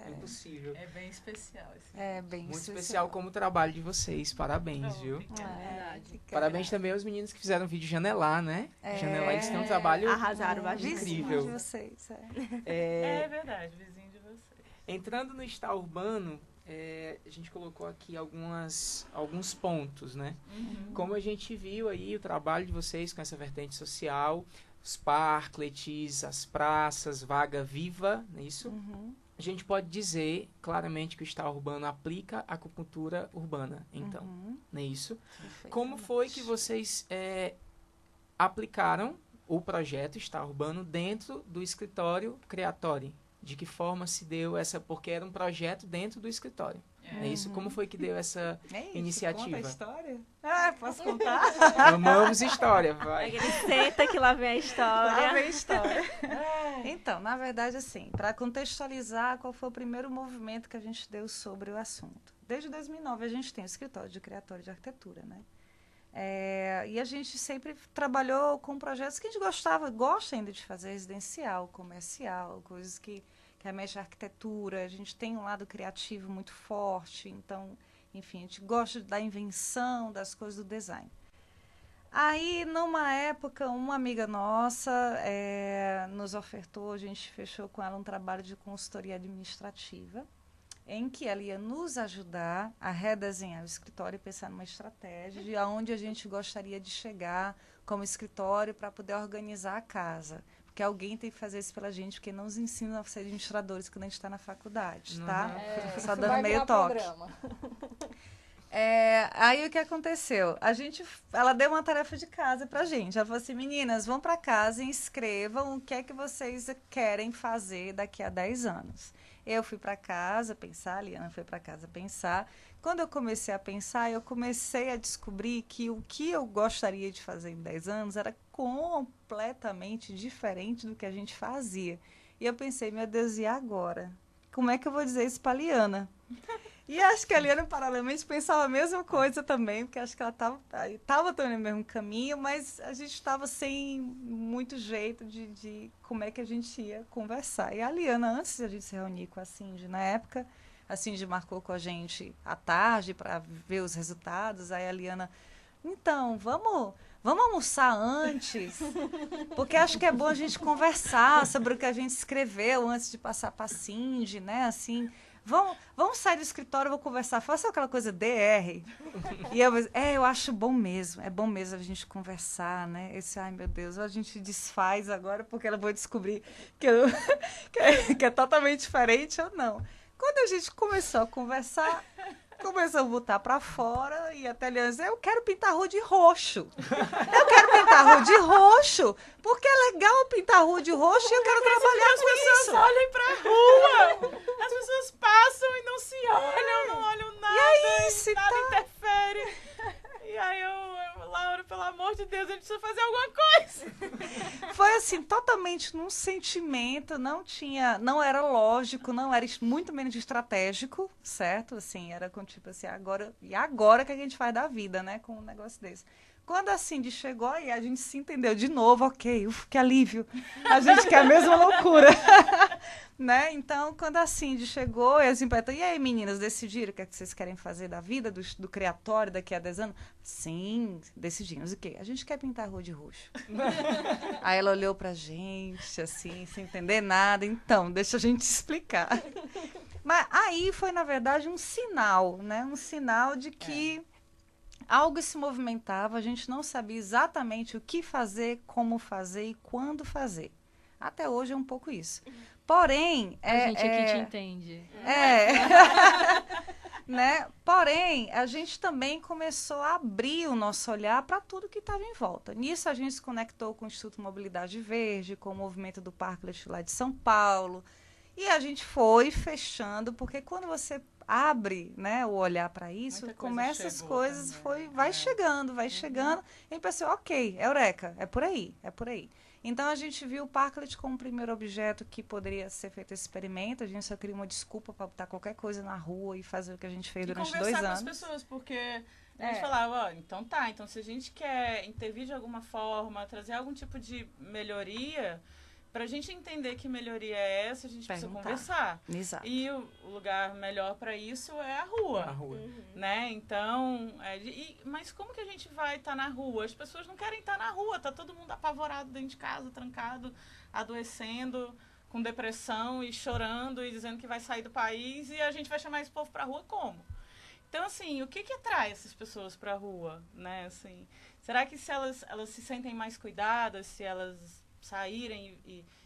Speaker 3: É impossível.
Speaker 4: É bem especial esse vídeo.
Speaker 1: É bem
Speaker 3: Muito especial como o trabalho de vocês. Parabéns, viu?
Speaker 5: Verdade.
Speaker 3: Parabéns também aos meninos que fizeram o vídeo Janelar, né? Janelar, eles têm um trabalho
Speaker 2: Arrasaram bastante.
Speaker 3: incrível.
Speaker 1: De vocês,
Speaker 4: É verdade, vizinho de vocês.
Speaker 3: Entrando no Estar Urbano, a gente colocou aqui alguns pontos, né? Como a gente viu aí o trabalho de vocês com essa vertente social, os parklets, as praças, Vaga Viva, não é isso? A gente pode dizer claramente que o Estar Urbano aplica a acupuntura urbana, então, não é isso? Como foi que vocês aplicaram o projeto Estar Urbano dentro do escritório Creatori? De que forma se deu essa... Porque era um projeto dentro do escritório. É isso? Como foi que deu essa iniciativa?
Speaker 1: Conta a história? Posso contar?
Speaker 3: Amamos história, vai.
Speaker 2: Ele senta que lá vem a história.
Speaker 1: Lá vem a história. Então, na verdade, assim, para contextualizar qual foi o primeiro movimento que a gente deu sobre o assunto. Desde 2009 a gente tem o escritório de Creatori de arquitetura, né? E a gente sempre trabalhou com projetos que a gente gosta ainda de fazer, residencial, comercial, coisas que remexem à arquitetura. A gente tem um lado criativo muito forte, então, enfim, a gente gosta da invenção, das coisas do design. Aí, numa época, uma amiga nossa nos ofertou, a gente fechou com ela um trabalho de consultoria administrativa, em que ela ia nos ajudar a redesenhar o escritório e pensar numa estratégia de aonde a gente gostaria de chegar como escritório para poder organizar a casa. Porque alguém tem que fazer isso pela gente, porque não nos ensinam a ser administradores quando a gente está na faculdade, tá? Só dando meio toque. Aí o que aconteceu? Ela deu uma tarefa de casa pra gente. Ela falou assim, meninas, vão para casa e escrevam o que é que vocês querem fazer daqui a 10 anos. Eu fui para casa pensar, a Liana foi para casa pensar. Quando eu comecei a pensar, eu comecei a descobrir que o que eu gostaria de fazer em 10 anos era completamente diferente do que a gente fazia. E eu pensei, meu Deus, e agora? Como é que eu vou dizer isso para a Liana? E acho que a Liana, paralelamente, pensava a mesma coisa também, porque acho que ela estava também no mesmo caminho, mas a gente estava sem muito jeito de como é que a gente ia conversar. E a Liana, antes de a gente se reunir com a Cindy, na época, a Cindy marcou com a gente à tarde para ver os resultados, aí a Liana, então, vamos almoçar antes, porque acho que é bom a gente conversar sobre o que a gente escreveu antes de passar para a Cindy, né, assim... Vamos sair do escritório, eu vou conversar. Faça aquela coisa DR. E eu acho bom mesmo. É bom mesmo a gente conversar, né? Ai, meu Deus, a gente desfaz agora porque ela vai descobrir que é totalmente diferente ou não. Quando a gente começou a conversar, começou a botar pra fora e até ele dizer, eu quero pintar a rua de roxo. Eu quero pintar a rua de roxo, porque é legal pintar a rua de roxo e eu quero trabalhar com isso.
Speaker 4: As pessoas olhem pra rua. As pessoas passam e não se olham, não olham nada.
Speaker 1: E aí,
Speaker 4: nada interfere. E aí Laura, pelo amor de Deus, a gente precisa fazer alguma coisa.
Speaker 1: Foi assim, totalmente num sentimento, não era lógico, não era muito menos estratégico, certo? Assim, era com tipo assim, agora que a gente faz da vida, né? Com um negócio desse. Quando a Cindy chegou e a gente se entendeu de novo, ok, que alívio. A gente quer a mesma loucura. Né? Então, quando a Cindy chegou, e assim, e aí, meninas, decidiram o que é que vocês querem fazer da vida, do Creatori daqui a 10 anos? Sim, decidimos. O quê? A gente quer pintar a rua de roxo. Aí ela olhou pra gente, assim, sem entender nada. Então, deixa a gente explicar. Mas aí foi, na verdade, um sinal, né? Um sinal de que algo se movimentava, a gente não sabia exatamente o que fazer, como fazer e quando fazer. Até hoje é um pouco isso. Porém...
Speaker 5: A gente aqui te entende.
Speaker 1: Né? Porém, a gente também começou a abrir o nosso olhar para tudo que estava em volta. Nisso, a gente se conectou com o Instituto Mobilidade Verde, com o movimento do Parklet lá de São Paulo. E a gente foi fechando, porque quando você abre, né, o olhar para isso, começa as coisas, vai chegando. E a pessoa, ok, eureka, é por aí. Então, a gente viu o Parklet como o primeiro objeto que poderia ser feito esse experimento. A gente só queria uma desculpa para botar qualquer coisa na rua e fazer o que a gente fez durante 2 anos. E
Speaker 4: conversar com as pessoas, porque a gente falava, então se a gente quer intervir de alguma forma, trazer algum tipo de melhoria, para a gente entender que melhoria é essa, a gente precisa conversar.
Speaker 1: Exato.
Speaker 4: E o lugar melhor para isso é a rua. Né? Então, mas como que a gente vai estar na rua? As pessoas não querem estar na rua, tá todo mundo apavorado dentro de casa, trancado, adoecendo, com depressão e chorando e dizendo que vai sair do país, e a gente vai chamar esse povo para a rua como? Então, assim, o que atrai essas pessoas para a rua? Né? Assim, será que se elas se sentem mais cuidadas, se elas saírem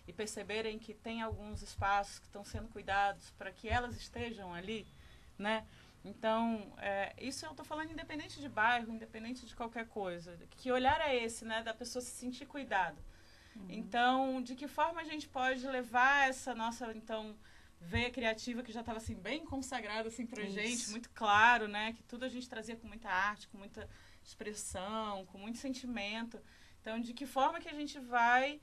Speaker 4: e perceberem que tem alguns espaços que estão sendo cuidados para que elas estejam ali, né? Então, isso eu estou falando independente de bairro, independente de qualquer coisa. Que olhar é esse, né? Da pessoa se sentir cuidada. Então, de que forma a gente pode levar essa nossa, então, veia criativa que já estava, assim, bem consagrada, assim, pra gente, muito claro, né? Que tudo a gente trazia com muita arte, com muita expressão, com muito sentimento. Então, de que forma que a gente vai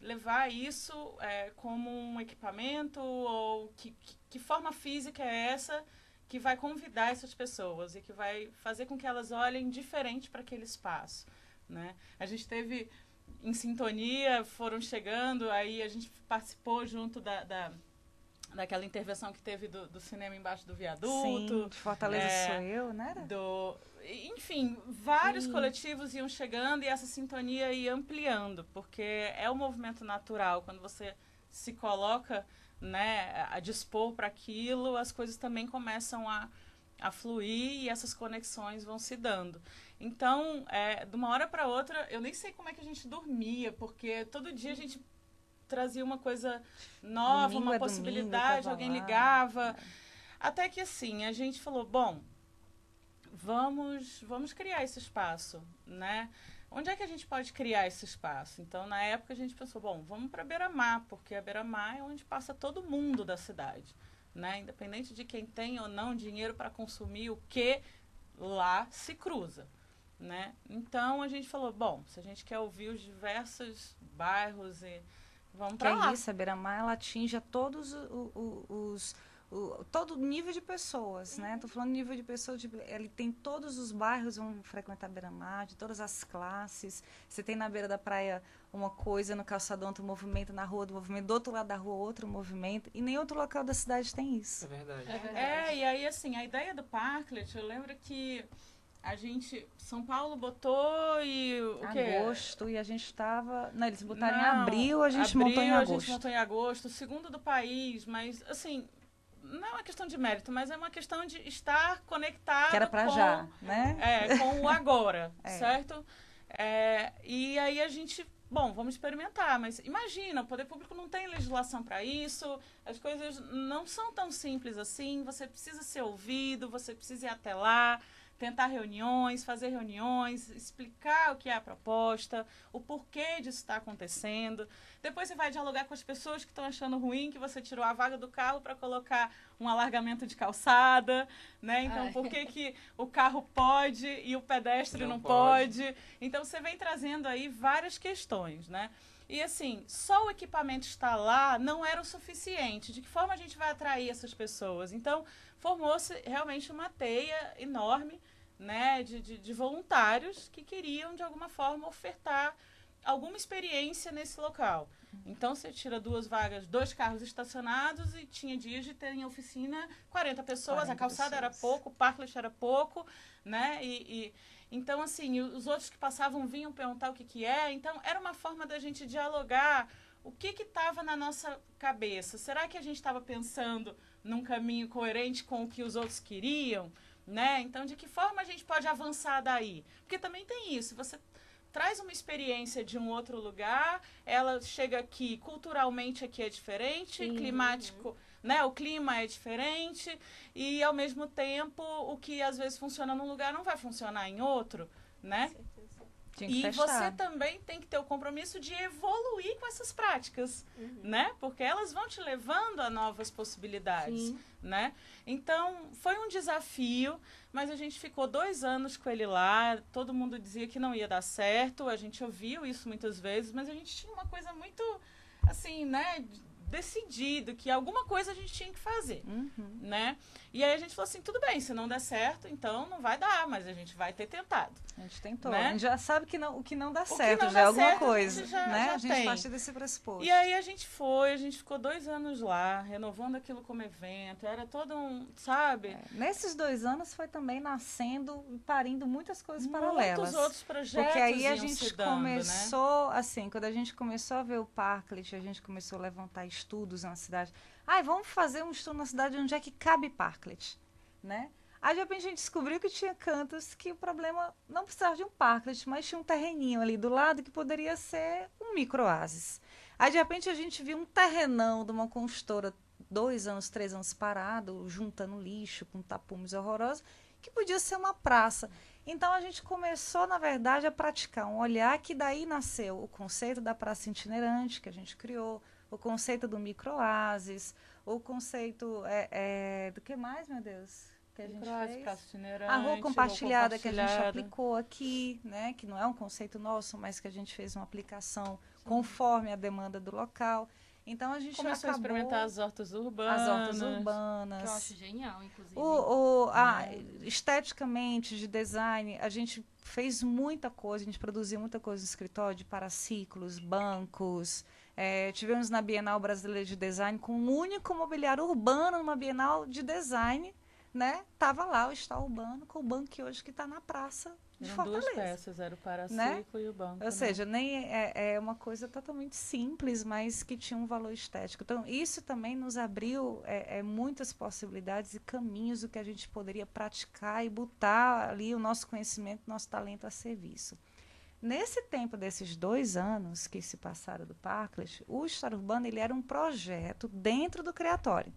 Speaker 4: levar isso como um equipamento, ou que forma física é essa que vai convidar essas pessoas e que vai fazer com que elas olhem diferente para aquele espaço, né? A gente teve em sintonia, foram chegando, aí a gente participou junto daquela intervenção que teve do cinema embaixo do viaduto.
Speaker 1: Sim, de Fortaleza Sou Eu, né?
Speaker 4: Enfim, vários coletivos iam chegando e essa sintonia ia ampliando, porque é um movimento natural. Quando você se coloca, né, a dispor para aquilo, as coisas também começam a fluir e essas conexões vão se dando. Então, de uma hora para outra, eu nem sei como é que a gente dormia, porque todo dia a gente trazia uma coisa nova, uma possibilidade, alguém ligava. Até que, assim, a gente falou, bom, vamos criar esse espaço, né? Onde é que a gente pode criar esse espaço? Então, na época, a gente pensou, bom, vamos para Beira-Mar, porque a Beira-Mar é onde passa todo mundo da cidade, né? Independente de quem tem ou não dinheiro para consumir o que lá se cruza, né? Então, a gente falou, bom, se a gente quer ouvir os diversos bairros, vamos para lá.
Speaker 1: Que é isso, a Beira-Mar, ela atinge todos todo nível de pessoas, né? Tô falando nível de pessoas, ele tem todos os bairros vão frequentar Beira-Mar, de todas as classes. Você tem na beira da praia uma coisa, no calçadão outro movimento, na rua do movimento, do outro lado da rua outro movimento, e nem outro local da cidade tem isso.
Speaker 3: É verdade.
Speaker 4: E aí, assim, a ideia do Parklet, eu lembro que a gente, São Paulo botou e o quê?
Speaker 1: Agosto, e a gente estava... Não, eles botaram em abril, a gente montou em agosto.
Speaker 4: A gente montou em agosto, segundo do país, mas, assim, não é uma questão de mérito, mas é uma questão de estar conectado.
Speaker 1: Que era pra já, né?
Speaker 4: Com o agora, certo? E aí a gente, bom, vamos experimentar, mas imagina, o poder público não tem legislação para isso, as coisas não são tão simples assim, você precisa ser ouvido, você precisa ir até lá, tentar reuniões, fazer reuniões, explicar o que é a proposta, o porquê disso está acontecendo. Depois você vai dialogar com as pessoas que estão achando ruim que você tirou a vaga do carro para colocar um alargamento de calçada, né? Então, por que o carro pode e o pedestre não pode? Então, você vem trazendo aí várias questões, né? E, assim, só o equipamento estar lá não era o suficiente. De que forma a gente vai atrair essas pessoas? Então, formou-se realmente uma teia enorme, né, de voluntários que queriam, de alguma forma, ofertar alguma experiência nesse local. Então, você tira 2 vagas, 2 carros estacionados e tinha dias de ter em oficina 40 pessoas, a calçada era pouco, o parklet era pouco, né, então, assim, os outros que passavam vinham perguntar o que é. Então, era uma forma da gente dialogar o que estava na nossa cabeça. Será que a gente estava pensando num caminho coerente com o que os outros queriam? né? Então, de que forma a gente pode avançar daí? Porque também tem isso, você traz uma experiência de um outro lugar, ela chega aqui, culturalmente aqui é diferente, climático, né? O clima é diferente e, ao mesmo tempo, o que às vezes funciona num lugar não vai funcionar em outro, né? E você também tem que ter o compromisso de evoluir com essas práticas, né? Porque elas vão te levando a novas possibilidades, né? Então, foi um desafio, mas a gente ficou 2 anos com ele lá, todo mundo dizia que não ia dar certo, a gente ouviu isso muitas vezes, mas a gente tinha uma coisa muito, assim, né, decidido, que alguma coisa a gente tinha que fazer, né? E aí a gente falou assim, tudo bem, se não der certo, então não vai dar, mas a gente vai ter tentado.
Speaker 1: A gente tentou,
Speaker 4: né?
Speaker 1: A gente já sabe que o que não dá
Speaker 4: que
Speaker 1: certo,
Speaker 4: não
Speaker 1: já é
Speaker 4: dá
Speaker 1: alguma
Speaker 4: certo,
Speaker 1: coisa,
Speaker 4: já
Speaker 1: né? A gente
Speaker 4: tem.
Speaker 1: parte desse pressuposto.
Speaker 4: E aí a gente ficou 2 anos lá, renovando aquilo como evento, era todo um, sabe?
Speaker 1: Nesses 2 anos foi também nascendo e parindo muitas coisas paralelas.
Speaker 4: Muitos outros projetos.
Speaker 1: Porque aí a
Speaker 4: iam
Speaker 1: gente
Speaker 4: se dando,
Speaker 1: começou, assim, quando a gente começou a ver o Parklet, a gente começou a levantar estudos na cidade. Vamos fazer um estudo na cidade onde é que cabe Parklet, né? Aí, de repente, a gente descobriu que tinha cantos que o problema não precisava de um parklet, mas tinha um terreninho ali do lado que poderia ser um micro-oásis. Aí, de repente, a gente viu um terrenão de uma construtora 2 anos, 3 anos parado, juntando lixo com tapumes horrorosos, que podia ser uma praça. Então, a gente começou, na verdade, a praticar um olhar que daí nasceu o conceito da praça itinerante, que a gente criou, o conceito do micro-oásis, o conceito do que mais, meu Deus? Que a gente fez. A rua compartilhada que a gente aplicou aqui, né, que não é um conceito nosso, mas que a gente fez uma aplicação conforme a demanda do local. Então a gente
Speaker 4: começou a experimentar as hortas urbanas.
Speaker 1: As hortas urbanas.
Speaker 5: Que eu acho genial, inclusive.
Speaker 1: Esteticamente, de design, a gente fez muita coisa, a gente produziu muita coisa no escritório de paraciclos, bancos. Tivemos na Bienal Brasileira de Design com um único mobiliário urbano, numa Bienal de Design, né? Tava lá o Estado Urbano com o banco que hoje está na praça de Fortaleza.
Speaker 4: 2 peças, era o paraciclo, né? E o banco.
Speaker 1: Ou seja, nem é uma coisa totalmente simples, mas que tinha um valor estético. Então, isso também nos abriu muitas possibilidades e caminhos do que a gente poderia praticar e botar ali o nosso conhecimento, nosso talento a serviço. Nesse tempo desses 2 anos que se passaram do Parklet, o Estado Urbano ele era um projeto dentro do Criatório.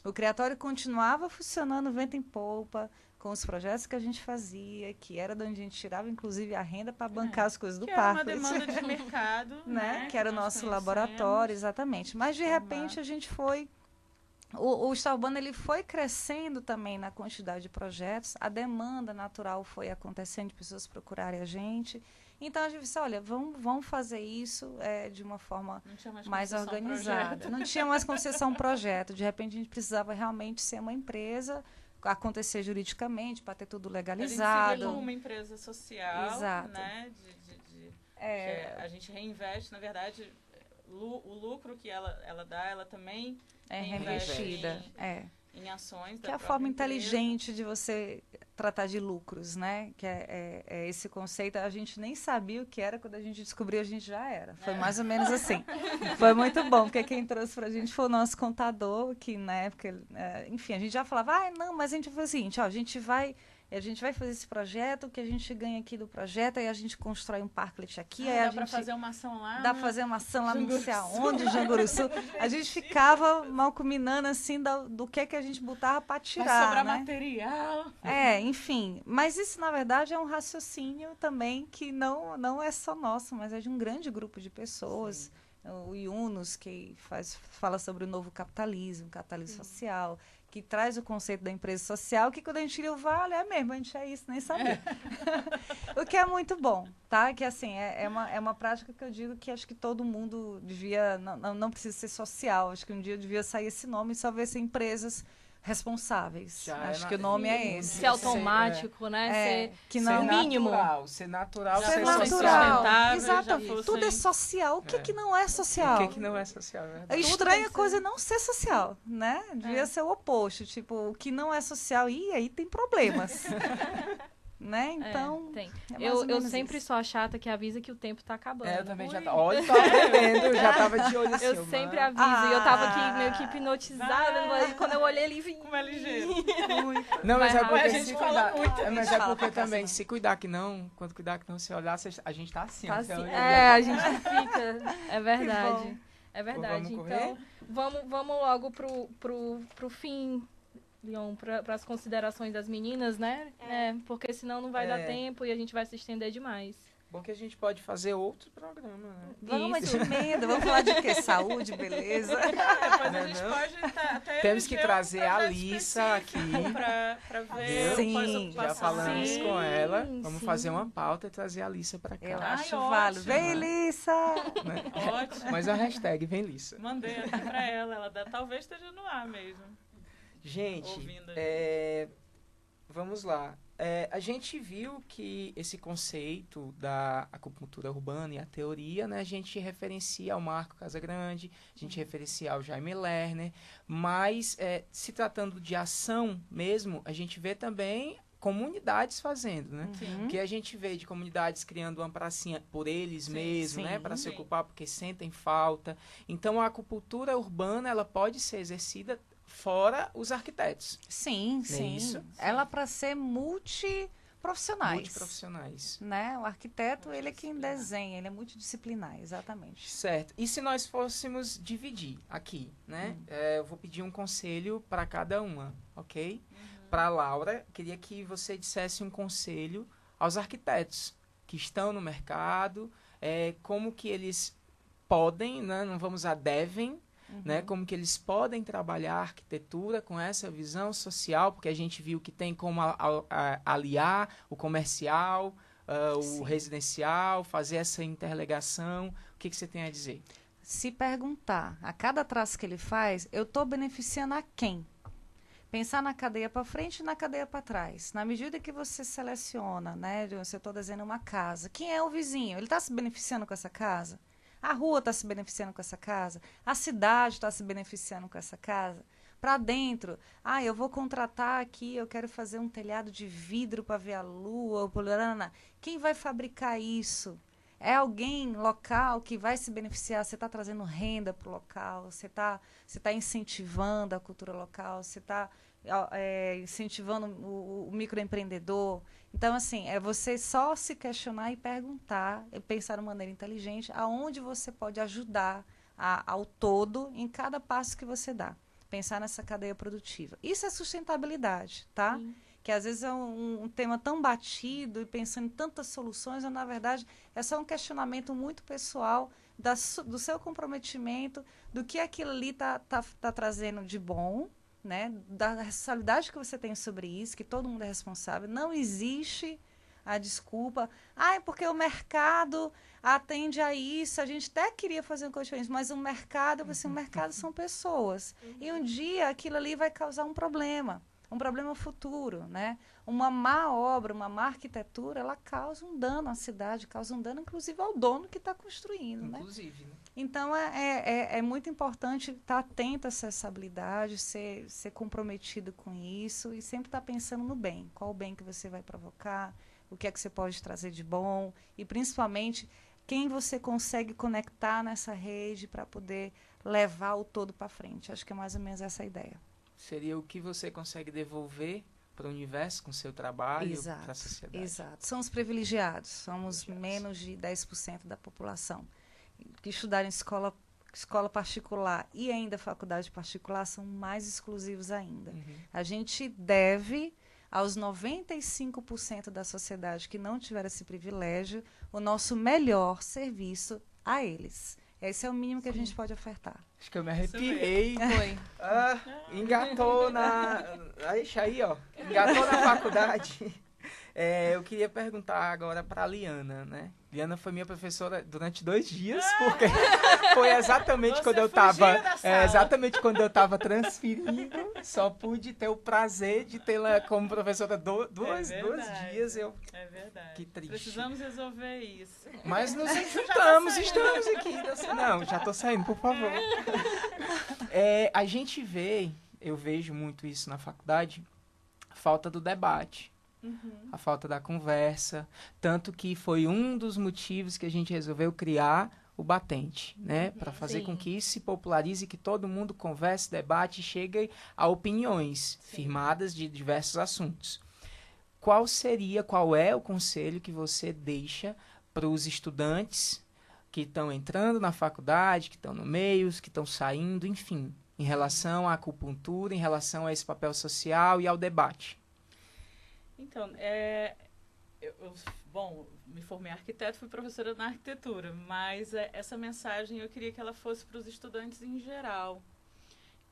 Speaker 1: O Criatório continuava funcionando vento em polpa, com os projetos que a gente fazia, que era de onde a gente tirava, inclusive, a renda para bancar as coisas do Parklet.
Speaker 4: Que era uma demanda de mercado,
Speaker 1: né? Que era o nosso laboratório, exatamente. Mas, de repente, a gente foi... O Estado Urbano ele foi crescendo também na quantidade de projetos, a demanda natural foi acontecendo de pessoas procurarem a gente. Então, a gente disse, olha, vamos fazer isso de uma forma mais organizada. Não tinha mais concessão projeto. De repente, a gente precisava realmente ser uma empresa, acontecer juridicamente, para ter tudo legalizado.
Speaker 4: A gente se vê como uma empresa social,
Speaker 1: exato.
Speaker 4: Né? A gente reinveste, na verdade, o lucro que ela dá, ela também
Speaker 1: reinvestida.
Speaker 4: Em ações
Speaker 1: que é a forma inteligente de você tratar de lucros, né? Que é esse conceito. A gente nem sabia o que era, quando a gente descobriu, a gente já era. Foi mais ou menos assim. Foi muito bom, porque quem trouxe pra gente foi o nosso contador, que na época, enfim, a gente já falava, não, mas a gente faz o seguinte, a gente vai fazer esse projeto, o que a gente ganha aqui do projeto, aí a gente constrói um parklet aqui. Aí
Speaker 4: dá para fazer uma ação lá.
Speaker 1: Dá para fazer uma ação lá não sei aonde, Janguruçu. A gente ficava malcominando assim do que a gente botava para tirar.
Speaker 4: Vai sobrar
Speaker 1: né?
Speaker 4: material.
Speaker 1: Enfim. Mas isso, na verdade, é um raciocínio também que não é só nosso, mas é de um grande grupo de pessoas. Sim. O Yunus, que fala sobre o novo capitalismo social, que traz o conceito da empresa social, que quando a gente vale, mesmo, a gente isso, nem sabia. O que é muito bom, tá? Que assim, é uma prática que eu digo que acho que todo mundo devia, não precisa ser social, acho que um dia devia sair esse nome e só ver se empresas responsáveis. Acho que o nome é esse.
Speaker 5: Ser automático, né?
Speaker 1: Que não,
Speaker 3: mínimo. Ser natural,
Speaker 1: ser
Speaker 3: social.
Speaker 1: Exato. Tudo é social. O que não é social?
Speaker 3: O que não é social, é verdade.
Speaker 1: É estranha a coisa não ser social, né? Devia ser o oposto. Tipo, o que não é social, aí tem problemas. né? Então,
Speaker 5: tem.
Speaker 1: é mais ou
Speaker 5: Eu
Speaker 1: menos
Speaker 5: sempre
Speaker 1: isso.
Speaker 5: sou a chata que avisa que o tempo tá acabando.
Speaker 3: Eu também já
Speaker 4: Ui.
Speaker 3: tava. Olha, tava bebendo, eu já tava de olho assim.
Speaker 5: Eu sempre aviso. E eu tava aqui meio que hipnotizada.
Speaker 4: Vai.
Speaker 5: E quando eu olhei, ele vinha.
Speaker 4: Como é ligeiro.
Speaker 3: Não, mas é
Speaker 5: Vai,
Speaker 3: porque
Speaker 4: a gente
Speaker 3: se
Speaker 4: fala
Speaker 3: cuidar.
Speaker 4: muito.
Speaker 3: Mas
Speaker 1: gente
Speaker 3: é
Speaker 1: fala
Speaker 3: porque
Speaker 1: pra
Speaker 3: também,
Speaker 1: casa,
Speaker 3: se cuidar que não, quando cuidar que não, se olhar, a gente tá assim.
Speaker 5: Tá
Speaker 3: ó,
Speaker 5: assim.
Speaker 3: então,
Speaker 5: A gente fica. É verdade. É verdade.
Speaker 3: Vamos correr?
Speaker 5: Então, vamos logo pro fim, Leon, para as considerações das meninas, né? Porque senão não vai dar tempo e a gente vai se estender demais.
Speaker 3: Bom que a gente pode fazer outro programa, né?
Speaker 1: Vamos
Speaker 5: Isso.
Speaker 1: de emenda, vamos falar de quê? Saúde, beleza.
Speaker 4: Depois
Speaker 3: Não
Speaker 4: a
Speaker 3: é
Speaker 4: gente
Speaker 3: não?
Speaker 4: pode até
Speaker 3: Temos que
Speaker 4: ver um
Speaker 3: trazer a
Speaker 4: projeto
Speaker 3: Alissa
Speaker 4: específico
Speaker 3: aqui.
Speaker 4: Pra ver
Speaker 1: Sim.
Speaker 4: quais
Speaker 3: Já
Speaker 4: ocupações.
Speaker 3: falamos
Speaker 5: Sim,
Speaker 3: com ela. Vamos
Speaker 5: sim.
Speaker 3: fazer uma pauta e trazer a Alissa pra cá.
Speaker 1: Eu
Speaker 4: Ai,
Speaker 1: acho
Speaker 4: ótimo.
Speaker 1: válido. Vem, Lissa!
Speaker 3: Né?
Speaker 4: Ótimo.
Speaker 3: Mas a hashtag vem Lissa.
Speaker 4: Mandei aqui pra ela. Talvez esteja no ar mesmo.
Speaker 3: Gente,
Speaker 4: Ouvindo.
Speaker 3: vamos lá. A gente viu que esse conceito da acupuntura urbana e a teoria, né, a gente referencia ao Marco Casagrande, a gente referencia ao Jaime Lerner, mas se tratando de ação mesmo, a gente vê também comunidades fazendo, né?
Speaker 1: Uhum.
Speaker 3: Que a gente vê de comunidades criando uma pracinha por eles
Speaker 4: Sim,
Speaker 3: mesmos, né,
Speaker 1: sim.
Speaker 3: para se
Speaker 4: Sim.
Speaker 3: ocupar porque sentem falta. Então a acupuntura urbana, ela pode ser exercida fora os arquitetos,
Speaker 1: Sim, sim.
Speaker 3: isso?
Speaker 1: Ela para ser multiprofissionais.
Speaker 3: multiprofissionais.
Speaker 1: Né? O arquiteto, ele é quem desenha, ele é multidisciplinar, exatamente.
Speaker 3: Certo. E se nós fôssemos dividir aqui, né? Eu vou pedir um conselho para cada uma, ok? Para Laura, queria que você dissesse um conselho aos arquitetos que estão no mercado, como que eles podem, né? Não vamos a devem, né? Como que eles podem trabalhar a arquitetura com essa visão social, porque a gente viu que tem como aliar o comercial, o
Speaker 1: Sim.
Speaker 3: residencial, fazer essa interligação. O que você tem a dizer?
Speaker 1: Se perguntar, a cada traço que ele faz, eu estou beneficiando a quem? Pensar na cadeia para frente e na cadeia para trás. Na medida que você seleciona, né? Se eu estou desenhando uma casa, quem é o vizinho? Ele está se beneficiando com essa casa? A rua está se beneficiando com essa casa? A cidade está se beneficiando com essa casa? Para dentro, eu vou contratar aqui, eu quero fazer um telhado de vidro para ver a lua. Quem vai fabricar isso? É alguém local que vai se beneficiar? Você está trazendo renda para o local? Você tá incentivando a cultura local? Você está incentivando o microempreendedor? Então, assim, é você só se questionar e perguntar, e pensar de maneira inteligente, aonde você pode ajudar ao todo em cada passo que você dá. Pensar nessa cadeia produtiva. Isso é sustentabilidade, tá?
Speaker 5: Sim.
Speaker 1: Que às vezes é um tema tão batido e pensando em tantas soluções, mas, na verdade, é só um questionamento muito pessoal do seu comprometimento, do que aquilo ali tá trazendo de bom, né? Da responsabilidade que você tem sobre isso, que todo mundo é responsável. Não existe a desculpa, é porque o mercado atende a isso, a gente até queria fazer uma coisa diferente, mas o mercado são pessoas. E um dia aquilo ali vai causar um problema futuro, né? Uma má obra, uma má arquitetura, ela causa um dano à cidade, causa um dano, inclusive, ao dono que está construindo, né?
Speaker 3: Inclusive, né?
Speaker 1: Então, é muito importante estar atento a essa habilidade, ser comprometido com isso e sempre estar pensando no bem. Qual o bem que você vai provocar, o que é que você pode trazer de bom e, principalmente, quem você consegue conectar nessa rede para poder levar o todo para frente. Acho que é mais ou menos essa a ideia.
Speaker 3: Seria o que você consegue devolver para o universo com seu trabalho, para a sociedade.
Speaker 1: Exato. São os privilegiados. Somos menos de 10% da população. Que estudaram em escola particular e ainda faculdade particular são mais exclusivos ainda. A gente deve aos 95% da sociedade que não tiver esse privilégio o nosso melhor serviço a eles. Esse é o mínimo que a gente pode ofertar.
Speaker 3: Acho que eu me arrepiei.
Speaker 5: Foi.
Speaker 3: Engatou na... Aí, ó. Engatou na faculdade. Eu queria perguntar agora para a Liana, né? Liana foi minha professora durante 2 dias, porque foi exatamente quando eu estava transferindo, só pude ter o prazer de tê-la como professora dois dias.
Speaker 4: É verdade.
Speaker 3: Que triste.
Speaker 4: Precisamos resolver isso.
Speaker 3: Mas nos juntamos, estamos aqui. Não, já tô saindo, por favor. A gente eu vejo muito isso na faculdade, falta do debate. a falta da conversa, tanto que foi um dos motivos que a gente resolveu criar o Batente, né, para fazer com que isso se popularize, que todo mundo converse, debate e chegue a opiniões firmadas de diversos assuntos. Qual é o conselho que você deixa para os estudantes que estão entrando na faculdade, que estão no meio, que estão saindo, enfim, em relação à acupuntura, em relação a esse papel social e ao debate?
Speaker 4: Então, bom, me formei arquiteto, fui professora na arquitetura, mas essa mensagem eu queria que ela fosse para os estudantes em geral,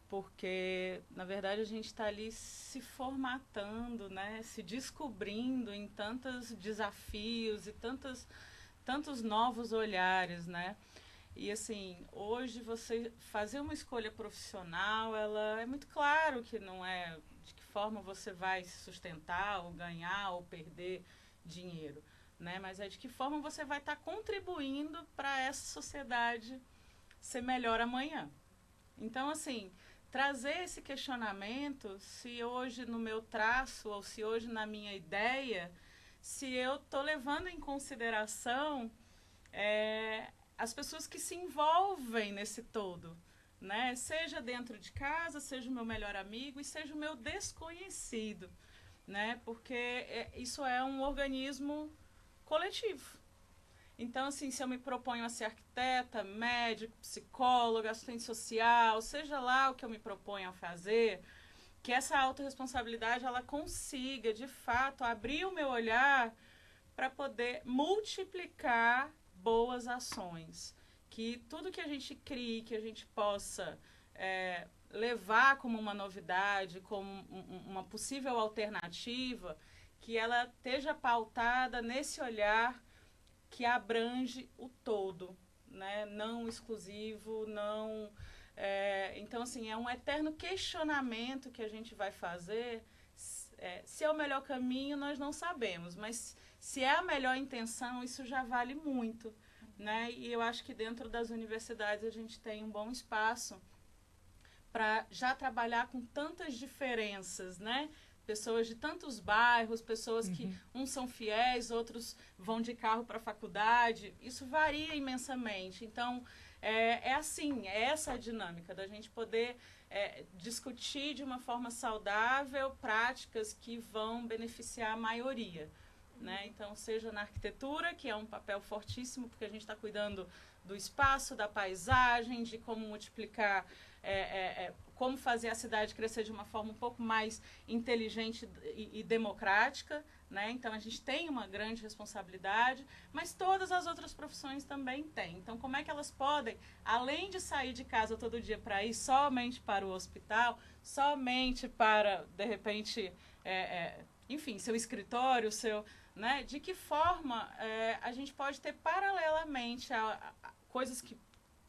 Speaker 4: porque, na verdade, a gente está ali se formatando, né, se descobrindo em tantos desafios e tantos novos olhares, né? E, assim, hoje você fazer uma escolha profissional, ela é muito claro que não é de que forma você vai se sustentar, ou ganhar, ou perder dinheiro, né? Mas é de que forma você vai estar contribuindo para essa sociedade ser melhor amanhã. Então, assim, trazer esse questionamento, se hoje no meu traço, ou se hoje na minha ideia, se eu estou levando em consideração as pessoas que se envolvem nesse todo, né? Seja dentro de casa, seja o meu melhor amigo e seja o meu desconhecido, né? Porque isso é um organismo coletivo. Então, assim, se eu me proponho a ser arquiteta, médico, psicóloga, assistente social, seja lá o que eu me proponho a fazer, que essa autorresponsabilidade ela consiga, de fato, abrir o meu olhar para poder multiplicar boas ações. Que tudo que a gente crie, que a gente possa levar como uma novidade, como uma possível alternativa, que ela esteja pautada nesse olhar que abrange o todo, né? Não exclusivo, não... então, assim, é um eterno questionamento que a gente vai fazer. Se é o melhor caminho, nós não sabemos, mas se é a melhor intenção, isso já vale muito, né? E eu acho que dentro das universidades a gente tem um bom espaço para já trabalhar com tantas diferenças, né? Pessoas de tantos bairros, pessoas que uns são fiéis, outros vão de carro para a faculdade. Isso varia imensamente. Então, assim, é essa a dinâmica da gente poder discutir de uma forma saudável práticas que vão beneficiar a maioria, né? Então, seja na arquitetura, que é um papel fortíssimo, porque a gente está cuidando do espaço, da paisagem, de como multiplicar, como fazer a cidade crescer de uma forma um pouco mais inteligente e democrática, né? Então, a gente tem uma grande responsabilidade, mas todas as outras profissões também têm. Então, como é que elas podem, além de sair de casa todo dia para ir somente para o hospital, somente para, de repente, enfim, seu escritório, né? De que forma a gente pode ter paralelamente a coisas que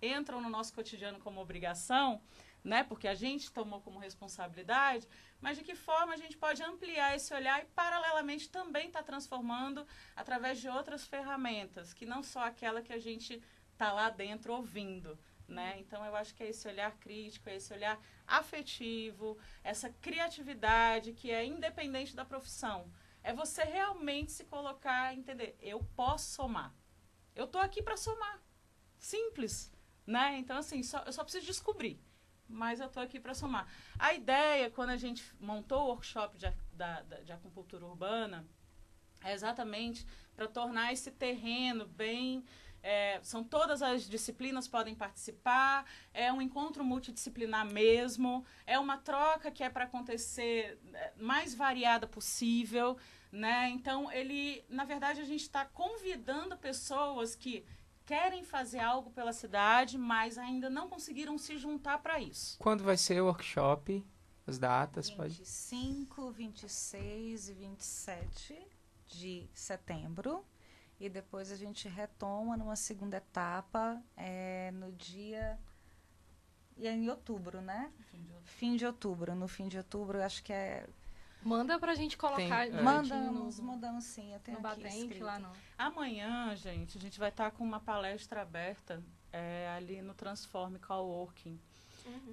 Speaker 4: entram no nosso cotidiano como obrigação, né? Porque a gente tomou como responsabilidade, mas de que forma a gente pode ampliar esse olhar e paralelamente também estar transformando através de outras ferramentas, que não só aquela que a gente está lá dentro ouvindo, né? Então, eu acho que é esse olhar crítico, é esse olhar afetivo, essa criatividade que é independente da profissão. É você realmente se colocar e entender, eu posso somar. Eu estou aqui para somar. Simples, né? Então, assim, eu só preciso descobrir, mas eu estou aqui para somar. A ideia, quando a gente montou o workshop de acupuntura urbana, é exatamente para tornar esse terreno bem... são todas as disciplinas podem participar, é um encontro multidisciplinar mesmo, é uma troca que é para acontecer mais variada possível, né? Então, na verdade, a gente está convidando pessoas que querem fazer algo pela cidade, mas ainda não conseguiram se juntar para isso.
Speaker 3: Quando vai ser o workshop? As datas?
Speaker 1: 25, 26 e 27 de setembro. E depois a gente retoma numa segunda etapa no dia... E é em outubro, né? Fim de outubro. No fim de outubro, acho que é...
Speaker 5: Manda pra gente colocar.
Speaker 1: Mandamos sim. Eu tenho
Speaker 5: no
Speaker 1: aqui
Speaker 5: Batente,
Speaker 1: escrito.
Speaker 5: lá não.
Speaker 4: Amanhã, gente, a gente vai estar com uma palestra aberta ali no Transforme Coworking.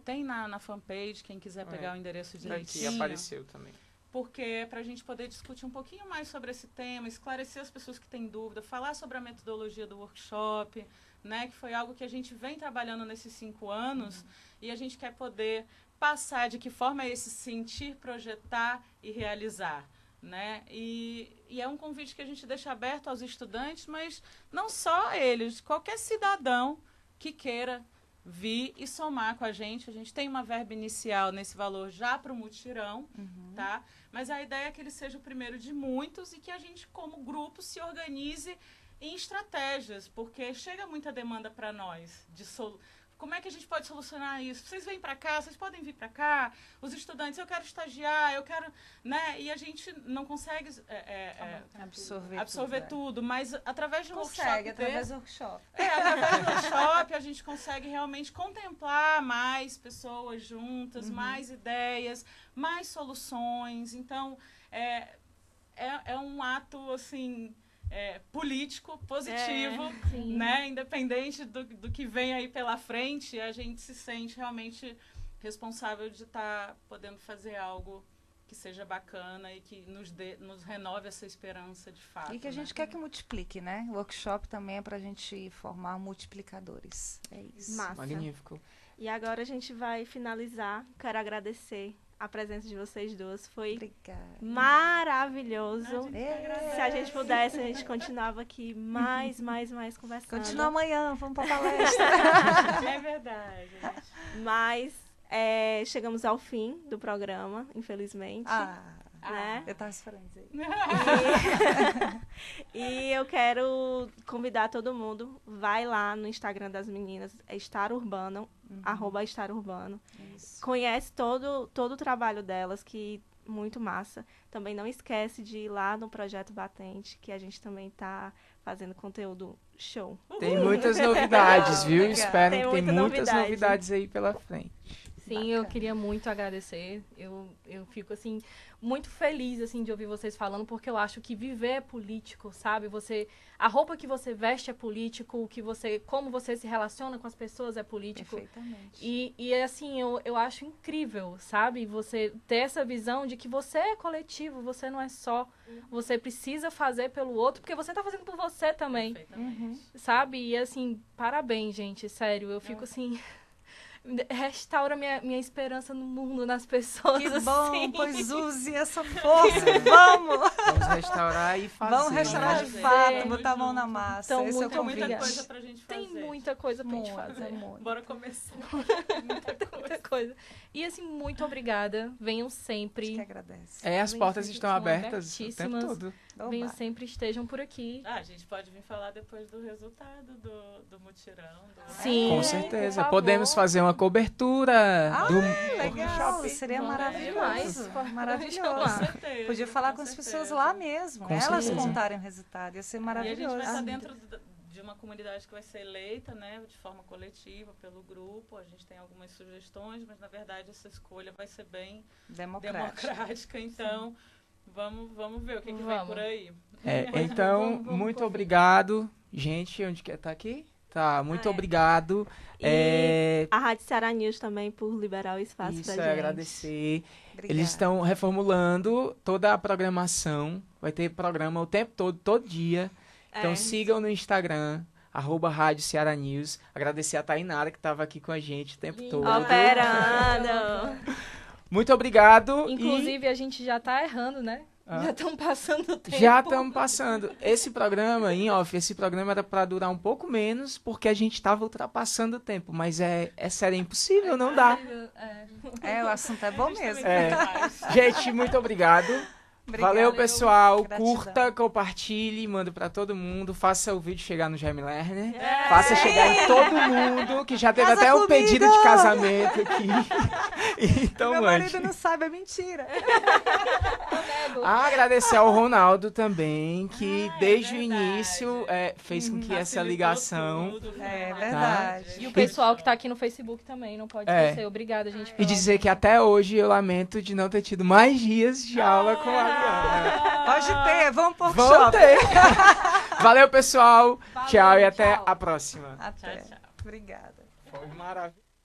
Speaker 4: Tem na fanpage, quem quiser pegar o endereço direitinho.
Speaker 3: Aqui apareceu também.
Speaker 4: porque é para a gente poder discutir um pouquinho mais sobre esse tema, esclarecer as pessoas que têm dúvida, falar sobre a metodologia do workshop, né, que foi algo que a gente vem trabalhando nesses 5 anos, e a gente quer poder passar de que forma é esse sentir, projetar e realizar. Né? E é um convite que a gente deixa aberto aos estudantes, mas não só eles, qualquer cidadão que queira vir e somar com a gente. A gente tem uma verba inicial nesse valor já para o mutirão, tá? Mas a ideia é que ele seja o primeiro de muitos e que a gente, como grupo, se organize em estratégias, porque chega muita demanda para nós de como é que a gente pode solucionar isso? Vocês vêm para cá, vocês podem vir para cá, os estudantes, eu quero estagiar, eu quero, né? E a gente não consegue absorver tudo, mas através de um workshop...
Speaker 1: através do workshop.
Speaker 4: Através do workshop a gente consegue realmente contemplar mais pessoas juntas, mais ideias, mais soluções. Então, é um ato, assim... político, positivo, né? Independente do que vem aí pela frente, a gente se sente realmente responsável de estar podendo fazer algo que seja bacana e que nos renove essa esperança de fato.
Speaker 1: E que a gente quer que multiplique, né? O workshop também é para a gente formar multiplicadores. É isso.
Speaker 2: Massa.
Speaker 3: Magnífico.
Speaker 2: E agora a gente vai finalizar. Quero agradecer a presença de vocês duas. Foi maravilhoso. Se a gente pudesse, a gente continuava aqui mais conversando.
Speaker 1: Continua amanhã, vamos para a palestra.
Speaker 4: É verdade.
Speaker 2: Mas chegamos ao fim do programa, infelizmente. Né?
Speaker 1: Eu estava esperando isso aí.
Speaker 2: E eu quero convidar todo mundo, vai lá no Instagram das meninas, é Estar Urbano, @EstarUrbano. Conhece todo o trabalho delas, que muito massa. Também não esquece de ir lá no Projeto Batente, que a gente também tá fazendo conteúdo show.
Speaker 3: Tem muitas novidades, viu?
Speaker 1: Legal.
Speaker 3: Espero que tem muitas
Speaker 2: novidade.
Speaker 3: novidades aí pela frente.
Speaker 5: Sim, eu queria muito agradecer. Eu fico, assim, muito feliz, assim, de ouvir vocês falando, porque eu acho que viver é político, sabe? A roupa que você veste é político, como você se relaciona com as pessoas é político.
Speaker 1: Perfeitamente.
Speaker 5: E assim, eu acho incrível, sabe? Você ter essa visão de que você é coletivo, você não é só. Você precisa fazer pelo outro, porque você tá fazendo por você também. Sabe? E assim, parabéns, gente, sério. Eu fico assim... Restaura minha esperança no mundo, nas pessoas.
Speaker 1: Que
Speaker 5: assim.
Speaker 1: bom, pois use essa força. Vamos
Speaker 3: restaurar e fazer.
Speaker 1: Vamos restaurar de fato, botar a mão na massa.
Speaker 5: Então,
Speaker 1: esse
Speaker 5: muito
Speaker 1: é o convite.
Speaker 4: Muita coisa pra gente fazer.
Speaker 5: Tem muita coisa pra gente fazer.
Speaker 4: Bora começar.
Speaker 5: Muita coisa. E assim, muito obrigada. Venham sempre.
Speaker 1: Que agradece.
Speaker 3: As portas estão abertas o tempo
Speaker 5: abertíssimas.
Speaker 3: todo.
Speaker 5: Venham sempre, estejam por aqui.
Speaker 4: A gente pode vir falar depois do resultado do mutirão.
Speaker 5: Sim.
Speaker 3: Com certeza. Podemos fazer uma cobertura do
Speaker 1: Legal, seria maravilhoso. Maravilhoso.
Speaker 4: Certeza,
Speaker 1: Podia falar com as pessoas lá mesmo, elas
Speaker 3: certeza.
Speaker 1: contarem o resultado, ia ser
Speaker 4: E a
Speaker 1: maravilhoso.
Speaker 4: gente vai estar dentro de uma comunidade que vai ser eleita, né, de forma coletiva, pelo grupo. A gente tem algumas sugestões, mas, na verdade, essa escolha vai ser bem democrática. Então, vamos ver o que vem por aí.
Speaker 3: Então, muito obrigado. Gente, onde quer estar aqui? Tá, muito obrigado.
Speaker 2: E a Rádio Ceará News também por liberar o espaço pra gente.
Speaker 3: Agradecer.
Speaker 1: Obrigada.
Speaker 3: Eles estão reformulando toda a programação. Vai ter programa o tempo todo dia. Então sigam no Instagram, @Rádio Ceará News. Agradecer a Tainara que estava aqui com a gente o tempo todo.
Speaker 2: Operando.
Speaker 3: Muito obrigado.
Speaker 5: Inclusive, a gente já tá errando, né? Já estão passando o tempo.
Speaker 3: Já estamos passando. Esse programa, em off, era para durar um pouco menos, porque a gente estava ultrapassando o tempo. Mas é sério, é impossível, não dá.
Speaker 1: O assunto é bom mesmo.
Speaker 3: Gente, muito obrigado.
Speaker 1: Obrigada.
Speaker 3: Valeu, pessoal.
Speaker 1: Gratidão.
Speaker 3: Curta, compartilhe, manda pra todo mundo. Faça o vídeo chegar no Jaime Lerner. Faça chegar em todo mundo, que já teve até um pedido de casamento aqui. Então,
Speaker 1: Meu
Speaker 3: mande.
Speaker 1: marido não sabe, é mentira.
Speaker 3: Agradecer ao Ronaldo também, que desde o início fez com que essa ligação...
Speaker 1: É verdade.
Speaker 5: E o pessoal que tá aqui no Facebook também, não pode esquecer. Obrigada, gente.
Speaker 3: E dizer que até hoje eu lamento de não ter tido mais dias de aula com a Ariana.
Speaker 1: Pode ter, vamos pro
Speaker 3: Vamos
Speaker 1: workshop.
Speaker 3: ter. Valeu, pessoal. Tchau e até a próxima.
Speaker 1: Até.
Speaker 4: Tchau.
Speaker 1: Obrigada.
Speaker 3: Foi maravilhoso.